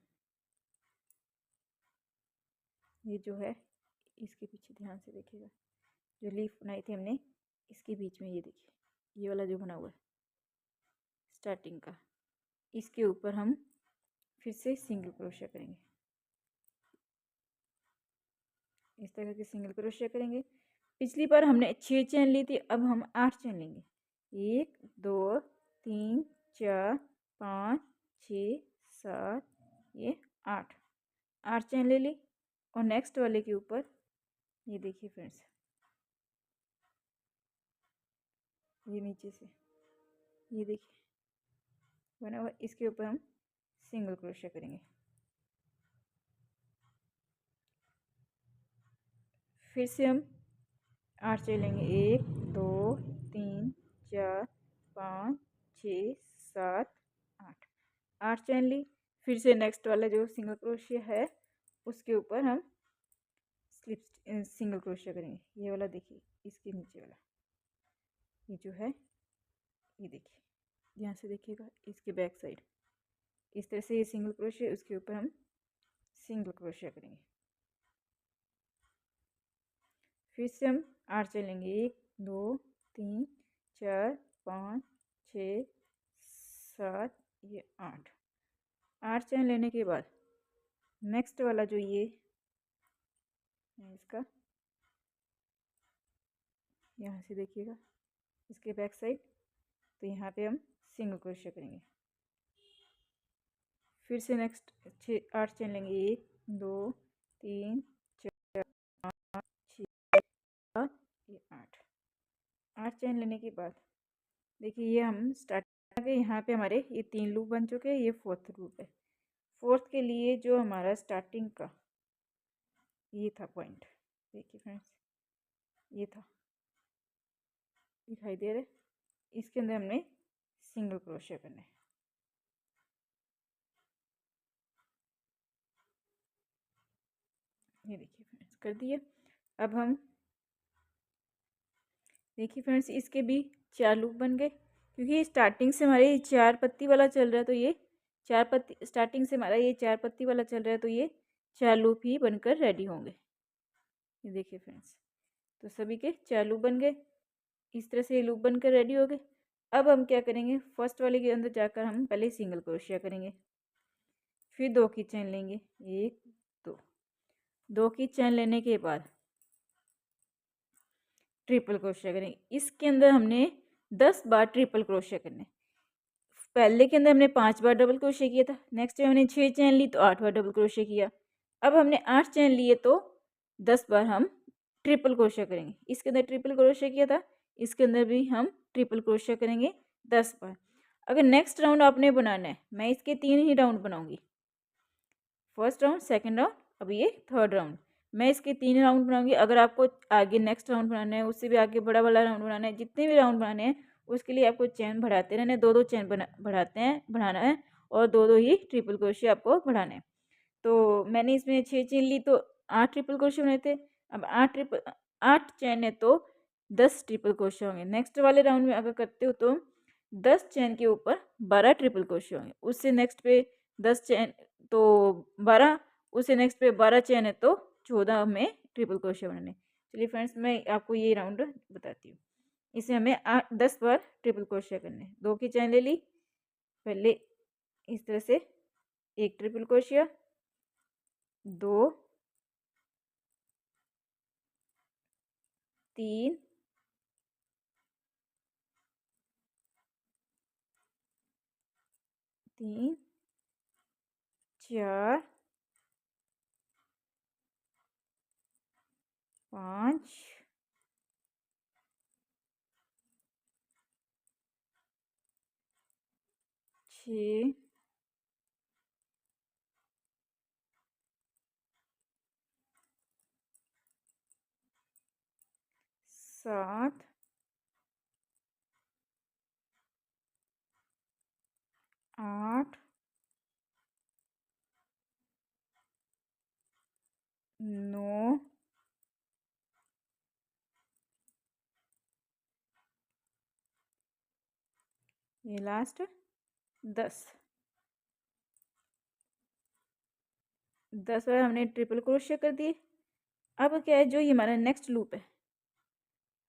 [SPEAKER 1] ये जो है इसके पीछे ध्यान से देखिएगा, जो लीफ बनाई थी हमने इसके बीच में, ये देखिए ये वाला जो बना हुआ है स्टार्टिंग का, इसके ऊपर हम फिर से सिंगल क्रोशिया करेंगे। इस तरह के सिंगल क्रोशिया करेंगे। पिछली बार हमने 6 चेन ली थी, अब हम 8 चेन लेंगे। 1 2 3 4 5 6 7 ये 8 चेन ले ली। और नेक्स्ट वाले के ऊपर ये देखिए फ्रेंड्स, ये नीचे से ये देखिए बना हुआ, इसके ऊपर हम सिंगल क्रोशिया करेंगे। फिर से हम 8 चेन लेंगे। 1 2 3 4 5 6 7 8 चेन ली। फिर से नेक्स्ट वाला जो सिंगल क्रोशिया है उसके ऊपर हम स्लिप सिंगल क्रोशिया करेंगे। ये वाला देखिए, इसके नीचे वाला ये जो है, ये देखिए ध्यान से देखिएगा, इसके बैक साइड इस तरह से ये सिंगल क्रोशिया, उसके ऊपर हम सिंगल क्रोशिया करेंगे। फिर से हम 8 चेन लेंगे। 1 2 3 4 5 6 7 ये 8 चेन लेने के बाद नेक्स्ट वाला जो ये है इसका, यहाँ से देखिएगा इसके बैक साइड, तो यहाँ पे हम सिंगल क्रोशिया करेंगे। फिर से नेक्स्ट 8 चेन लेंगे। 1 2 3 4 5 6 7 ये 8 चेन लेने के बाद देखिए ये हम स्टार्ट के यहाँ पे हमारे ये 3 लूप बन चुके हैं। ये 4th लूप है। 4th के लिए जो हमारा स्टार्टिंग का ये था पॉइंट, देखिए फ्रेंड्स ये था, दिखाई दे रहा है। इसके अंदर हमने सिंगल क्रोशिया करना है। ये देखिए फ्रेंड्स कर दिए। अब हम देखिए फ्रेंड्स इसके भी 4 लूप बन गए, क्योंकि स्टार्टिंग से हमारे 4 पत्ती वाला चल रहा है, तो ये 4 पत्ती स्टार्टिंग से हमारा ये 4 पत्ती वाला चल रहा है, तो ये 4 लूप ही बनकर रेडी होंगे। ये देखिए फ्रेंड्स, तो सभी के 4 लूप बन गए। इस तरह से ये लूप बनकर रेडी हो गए। अब हम क्या करेंगे, फर्स्ट वाले के अंदर जाकर हम पहले सिंगल क्रोशिया करेंगे। फिर 2 की चेन लेंगे। 1 2 की चेन लेने के बाद ट्रिपल क्रोशिया करेंगे। इसके अंदर हमने 10 बार ट्रिपल क्रोशिया करने। पहले के अंदर हमने 5 बार डबल क्रोशिया किया था। नेक्स्ट टाइम हमने 6 चेन ली तो 8 बार डबल क्रोशिया किया। अब हमने 8 चेन लिए तो 10 बार हम ट्रिपल क्रोशिया करेंगे। इसके अंदर ट्रिपल क्रोशिया किया था, इसके अंदर भी हम ट्रिपल क्रोशिया करेंगे 10 बार। अगर नेक्स्ट राउंड आपने बनाना है, मैं इसके 3 ही राउंड बनाऊंगी, फर्स्ट राउंड, सेकंड राउंड, अब ये थर्ड राउंड। मैं इसके 3 राउंड बनाऊंगी। अगर आपको आगे नेक्स्ट राउंड बनाना है, उससे भी आगे बड़ा वाला राउंड बनाना है, जितने भी राउंड बनाने हैं उसके लिए आपको चेन बढ़ाते रहना है। 2-2 चेन बढ़ाना है और 2-2 ही ट्रिपल क्रोशिया आपको बढ़ाना है। तो मैंने इसमें 6 चेन ली तो 8 ट्रिपल क्रोशिया बनाए थे। अब 8 चेन है तो 10 ट्रिपल क्रोशिया होंगे। नेक्स्ट वाले राउंड में अगर करते हो तो 10 चेन के ऊपर 12 ट्रिपल क्रोशिया होंगे। उससे नेक्स्ट पे 10 चेन तो 12, उससे नेक्स्ट पे 12 चेन है तो 14 में ट्रिपल क्रोशिया बनाने। चलिए फ्रेंड्स, मैं आपको ये राउंड बताती हूँ। इसे हमें 10 बार ट्रिपल क्रोशिया करने। 2 की चेन ले ली, पहले इस तरह से एक ट्रिपल क्रोशिया, 2 3 3 4 5 6 7 8 9 ये लास्ट 10 बार हमने ट्रिपल क्रोशिया कर दिए। अब क्या है, जो ये हमारा नेक्स्ट लूप है,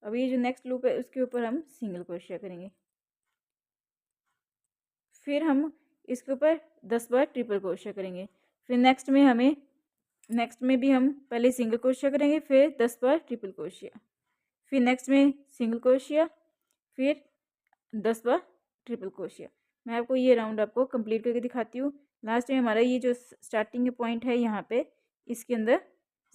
[SPEAKER 1] अब ये जो नेक्स्ट लूप है उसके ऊपर हम सिंगल क्रोशिया करेंगे। फिर हम इसके ऊपर 10 बार ट्रिपल क्रोशिया करेंगे। फिर नेक्स्ट में भी हम पहले सिंगल क्रोशिया करेंगे, फिर 10 बार ट्रिपल क्रोशिया, फिर नेक्स्ट में सिंगल क्रोशिया, फिर 10 बार ट्रिपल क्रोशिया। मैं आपको ये राउंड आपको कंप्लीट करके दिखाती हूँ। लास्ट में हमारा ये जो स्टार्टिंग पॉइंट है यहाँ पे, इसके अंदर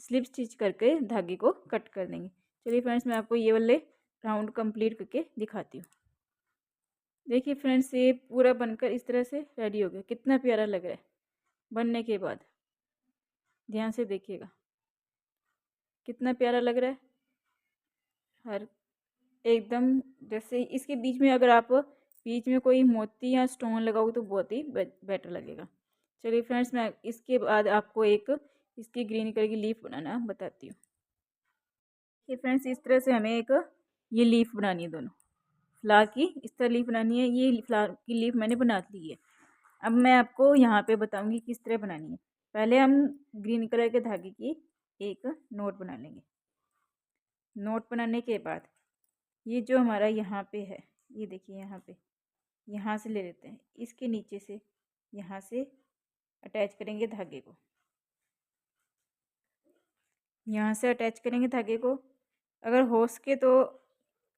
[SPEAKER 1] स्लिप स्टिच करके धागे को कट कर देंगे। चलिए फ्रेंड्स, मैं आपको ये वाले राउंड कंप्लीट करके दिखाती हूँ। देखिए फ्रेंड्स, ये पूरा बनकर इस तरह से रेडी हो गया। कितना प्यारा लग रहा है बनने के बाद। ध्यान से देखिएगा कितना प्यारा लग रहा है। हर एकदम जैसे इसके बीच में अगर आप बीच में कोई मोती या स्टोन लगाओ तो बहुत ही बेटर लगेगा। चलिए फ्रेंड्स, मैं इसके बाद आपको एक इसकी ग्रीन कलर की लीफ बनाना बताती हूँ। ये फ्रेंड्स, इस तरह से हमें एक ये लीफ बनानी है, दोनों फ्लावर की इस तरह लीफ बनानी है। ये फ्लावर की लीफ मैंने बना ली है। अब मैं आपको यहाँ पे बताऊंगी किस तरह बनानी है। पहले हम ग्रीन कलर के धागे की एक नोट बना लेंगे। नोट बनाने के बाद ये जो हमारा यहाँ पे है, ये देखिए यहाँ पे, यहाँ से ले लेते हैं, इसके नीचे से यहाँ से अटैच करेंगे धागे को। यहाँ से अटैच करेंगे धागे को। अगर हो सके तो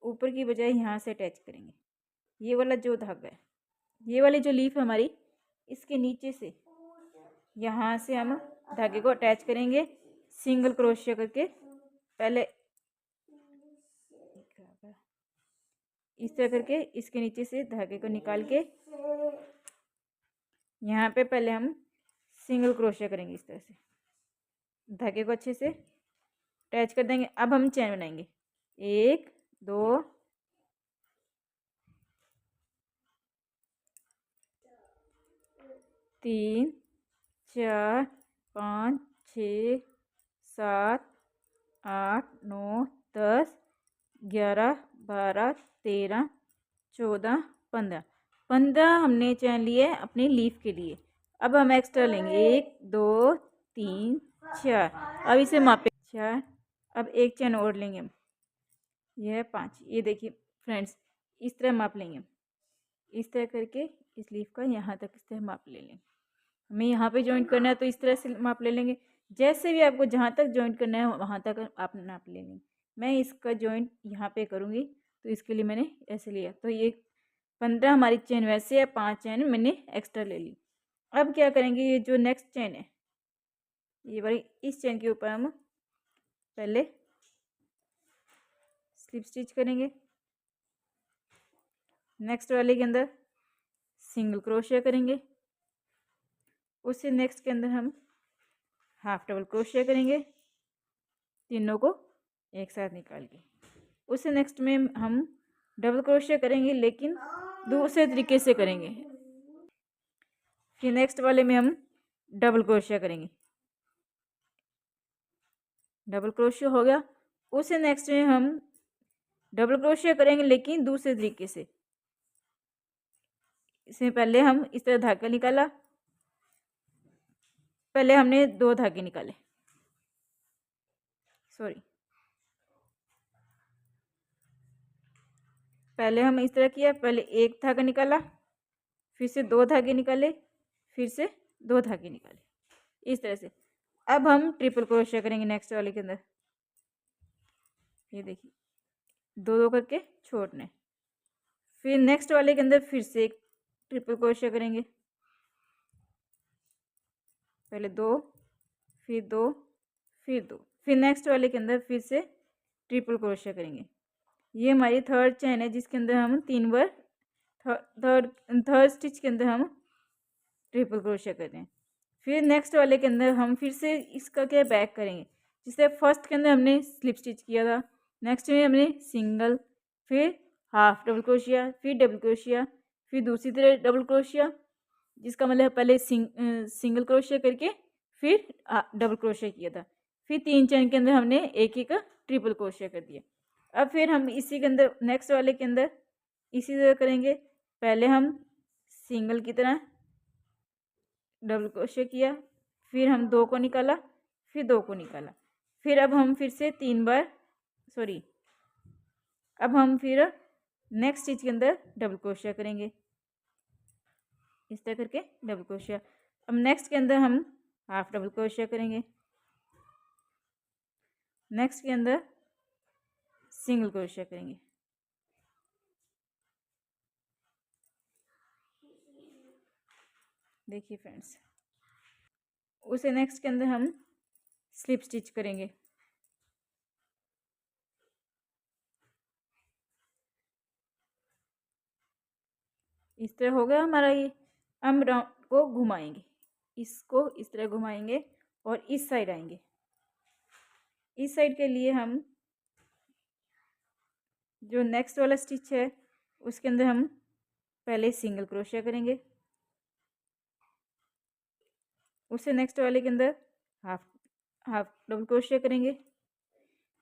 [SPEAKER 1] ऊपर की बजाय यहाँ से अटैच करेंगे। ये वाला जो धागा है, ये वाली जो लीफ है हमारी, इसके नीचे से यहाँ से हम धागे को अटैच करेंगे सिंगल क्रोशिया करके। पहले इस तरह करके इसके नीचे से धागे को निकाल के यहाँ पे पहले हम सिंगल क्रोशिया करेंगे। इस तरह से धागे को अच्छे से अटैच कर देंगे। अब हम चैन बनाएंगे। 1 2 3 4 5 6 7 8 9 10 11 12 13 14 15 हमने चैन लिए अपनी लीफ के लिए। अब हम एक्स्ट्रा लेंगे 1 2 3 4। अब इसे मापे 4। अब एक चैन और लेंगे हम, यह है 5। ये देखिए फ्रेंड्स, इस तरह माप लेंगे हम। इस तरह करके इस लीफ का यहाँ तक इस तरह माप ले लेंगे। हमें यहाँ पे जॉइंट करना है तो इस तरह से माप ले लेंगे। जैसे भी आपको जहाँ तक जॉइंट करना है वहाँ तक आप नाप ले लेंगे। मैं इसका जॉइंट यहाँ पे करूँगी तो इसके लिए मैंने ऐसे लिया। तो ये 15 हमारी चेन वैसे है, 5 चेन मैंने एक्स्ट्रा ले ली। अब क्या करेंगे, ये जो नेक्स्ट चेन है, ये वाली, इस चेन के ऊपर हम पहले स्लिप स्टिच करेंगे। नेक्स्ट वाले के अंदर सिंगल क्रोशिया करेंगे। उससे नेक्स्ट के अंदर हम हाफ डबल क्रोशिया करेंगे, तीनों को एक साथ निकाल के। उससे नेक्स्ट में हम डबल क्रोशिया करेंगे, लेकिन दूसरे तरीके से करेंगे। फिर नेक्स्ट वाले में हम डबल क्रोशिया करेंगे। डबल क्रोशिया हो गया। उससे नेक्स्ट में हम डबल क्रोशिया करेंगे, लेकिन दूसरे तरीके से। इसमें पहले हम इस तरह धागा निकाला, पहले हमने 2 धागे निकाले, सॉरी, पहले हम इस तरह किया, पहले एक धागा निकाला, फिर से 2 धागे निकाले, फिर से 2 धागे निकाले, इस तरह से। अब हम ट्रिपल क्रोशिया करेंगे नेक्स्ट वाले के अंदर। ये देखिए 2 करके छोड़ने। फिर नेक्स्ट वाले के अंदर फिर से एक ट्रिपल क्रोशिया करेंगे। पहले 2, फिर 2, फिर 2। फिर नेक्स्ट वाले के अंदर फिर से ट्रिपल क्रोशिया करेंगे। ये हमारी थर्ड चेन है, जिसके अंदर हम 3 बार थर्ड स्टिच के अंदर हम ट्रिपल क्रोशिया करते हैं। फिर नेक्स्ट वाले के अंदर हम फिर से इसका क्या बैक करेंगे। जिससे फर्स्ट के अंदर हमने स्लिप स्टिच किया था, नेक्स्ट में हमने सिंगल, फिर हाफ डबल क्रोशिया, फिर डबल क्रोशिया, फिर दूसरी तरह डबल क्रोशिया, जिसका मतलब पहले सिंगल क्रोशिया करके फिर डबल क्रोशिया किया था। फिर 3 चेन के अंदर हमने एक एक ट्रिपल क्रोशिया कर दिया। अब फिर हम इसी के अंदर नेक्स्ट वाले के अंदर इसी तरह करेंगे। पहले हम सिंगल की तरह डबल क्रोशिया किया, फिर हम 2 को निकाला, फिर 2 को निकाला, फिर अब हम फिर से 3 बार, सॉरी, अब हम फिर नेक्स्ट स्टिच के अंदर डबल क्रोशिया करेंगे। इस तरह करके डबल क्रोशिया। अब नेक्स्ट के अंदर हम हाफ डबल क्रोशिया करेंगे, नेक्स्ट के अंदर सिंगल क्रोशिया करेंगे। देखिए फ्रेंड्स, उसे नेक्स्ट के अंदर हम स्लिप स्टिच करेंगे। इस तरह हो गया हमारा ये। हम राउंड को घुमाएंगे, इसको इस तरह घुमाएंगे और इस साइड आएंगे। इस साइड के लिए हम जो नेक्स्ट वाला स्टिच है उसके अंदर हम पहले सिंगल क्रोशिया करेंगे, उससे नेक्स्ट वाले के अंदर हाफ डबल क्रोशिया करेंगे।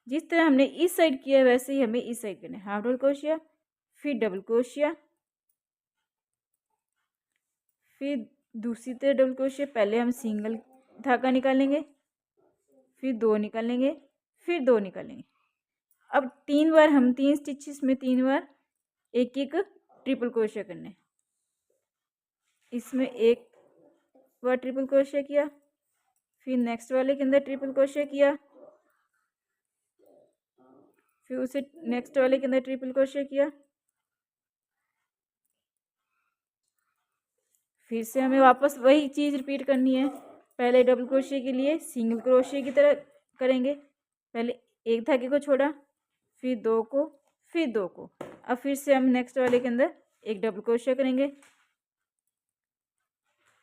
[SPEAKER 1] जिस तरह हमने इस साइड किया वैसे ही हमें इस साइड करना है। हाफ डबल क्रोशिया, फिर डबल क्रोशिया, फिर दूसरी तरफ डबल क्रोशिया। पहले हम सिंगल धागा निकालेंगे, फिर 2 निकालेंगे, फिर 2 निकालेंगे। अब 3 बार हम 3 स्टिचेस में 3 बार एक एक ट्रिपल क्रोशिया करना है। इसमें एक बार ट्रिपल क्रोशिया किया, फिर नेक्स्ट वाले के अंदर ट्रिपल क्रोशिया किया, फिर उसे नेक्स्ट वाले के अंदर ट्रिपल क्रोशिया किया, फिर से हमें वापस वही चीज़ रिपीट करनी है। पहले डबल क्रोशिया के लिए सिंगल क्रोशिया की तरह करेंगे, पहले एक धागे को छोड़ा, फिर 2 को, फिर 2 को। अब फिर से हम नेक्स्ट वाले के अंदर एक डबल क्रोशिया करेंगे,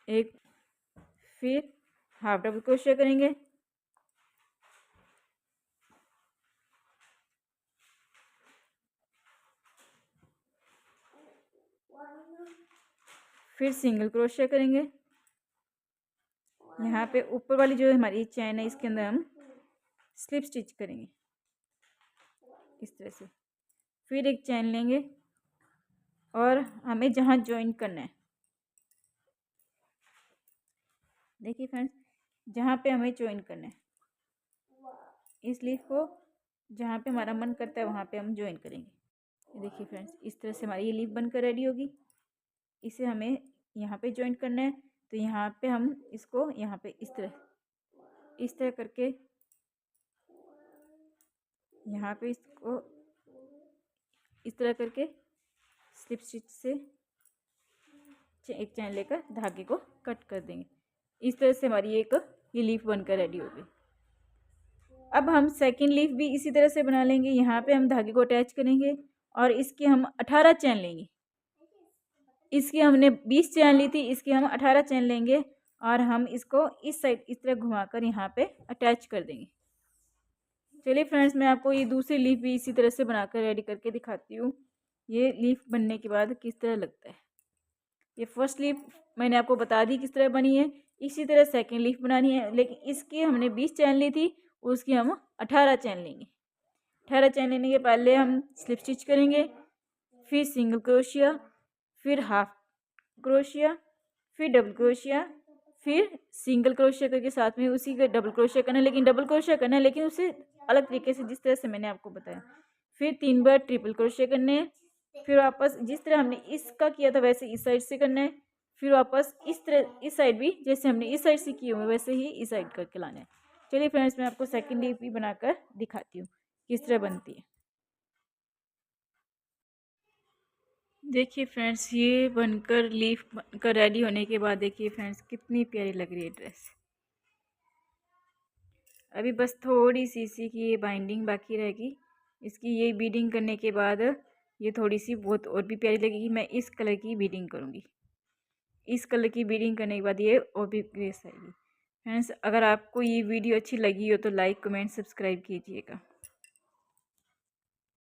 [SPEAKER 1] एक, फिर हाफ डबल क्रोशिया करेंगे, फिर सिंगल क्रोशिया करेंगे। यहाँ पे ऊपर वाली जो हमारी चैन है इसके अंदर हम स्लिप स्टिच करेंगे इस तरह से। फिर एक चैन लेंगे और हमें जहाँ ज्वाइन करना है, देखिए फ्रेंड्स, जहाँ पे हमें ज्वाइन करना है इस लीफ को, जहाँ पे हमारा मन करता है वहाँ पे हम ज्वाइन करेंगे। देखिए फ्रेंड्स, इस तरह से हमारी ये लीफ बनकर रेडी होगी। इसे हमें यहाँ पे ज्वाइन करना है, तो यहाँ पे हम इसको यहाँ पे इस तरह करके यहाँ पे इसको इस तरह करके स्लिप स्टिच से एक चैन लेकर धागे को कट कर देंगे। इस तरह से हमारी एक ये लीफ बनकर रेडी हो गई। अब हम सेकंड लीफ भी इसी तरह से बना लेंगे। यहाँ पे हम धागे को अटैच करेंगे और इसकी हम 18 चैन लेंगे। इसकी हमने 20 चैन ली थी, इसकी हम 18 चैन लेंगे और हम इसको इस साइड इस तरह घुमाकर यहाँ पे अटैच कर देंगे। चलिए फ्रेंड्स, मैं आपको ये दूसरी लीफ भी इसी तरह से बनाकर रेडी करके दिखाती हूँ। ये लीफ बनने के बाद किस तरह लगता है। ये फर्स्ट लीफ मैंने आपको बता दी किस तरह बनी है। इसी तरह सेकंड लीफ बनानी है, लेकिन इसकी हमने 20 चैन ली थी, उसकी हम 18 चैन लेंगे। 18 चैन लेने के पहले हम स्लिप स्टिच करेंगे, फिर सिंगल क्रोशिया, फिर हाफ क्रोशिया, फिर डबल क्रोशिया, फिर सिंगल क्रोशिया करके साथ में उसी का डबल क्रोशिया करना है, लेकिन डबल क्रोशिया करना है लेकिन उसे अलग तरीके से, जिस तरह से मैंने आपको बताया। फिर 3 बार ट्रिपल क्रोशिया करने हैं, फिर वापस जिस तरह हमने इसका किया था वैसे इस साइड से करना है, फिर वापस इस तरह इस साइड भी जैसे हमने इस साइड से किए हुए वैसे ही इस साइड करके लाना है। चलिए फ्रेंड्स, मैं आपको सेकंड लीफ भी बनाकर दिखाती हूँ किस तरह बनती है। देखिए फ्रेंड्स, ये बनकर लीफ बनकर रेडी होने के बाद देखिए फ्रेंड्स कितनी प्यारी लग रही है ड्रेस। अभी बस थोड़ी सी इसी की ये बाइंडिंग बाकी रहेगी। इसकी ये बीडिंग करने के बाद ये थोड़ी सी बहुत और भी प्यारी लगेगी। मैं इस कलर की बीडिंग करूँगी। इस कलर की बीडिंग करने के बाद ये और भी ग्रेस आएगी। फ्रेंड्स, अगर आपको ये वीडियो अच्छी लगी हो तो लाइक कमेंट सब्सक्राइब कीजिएगा।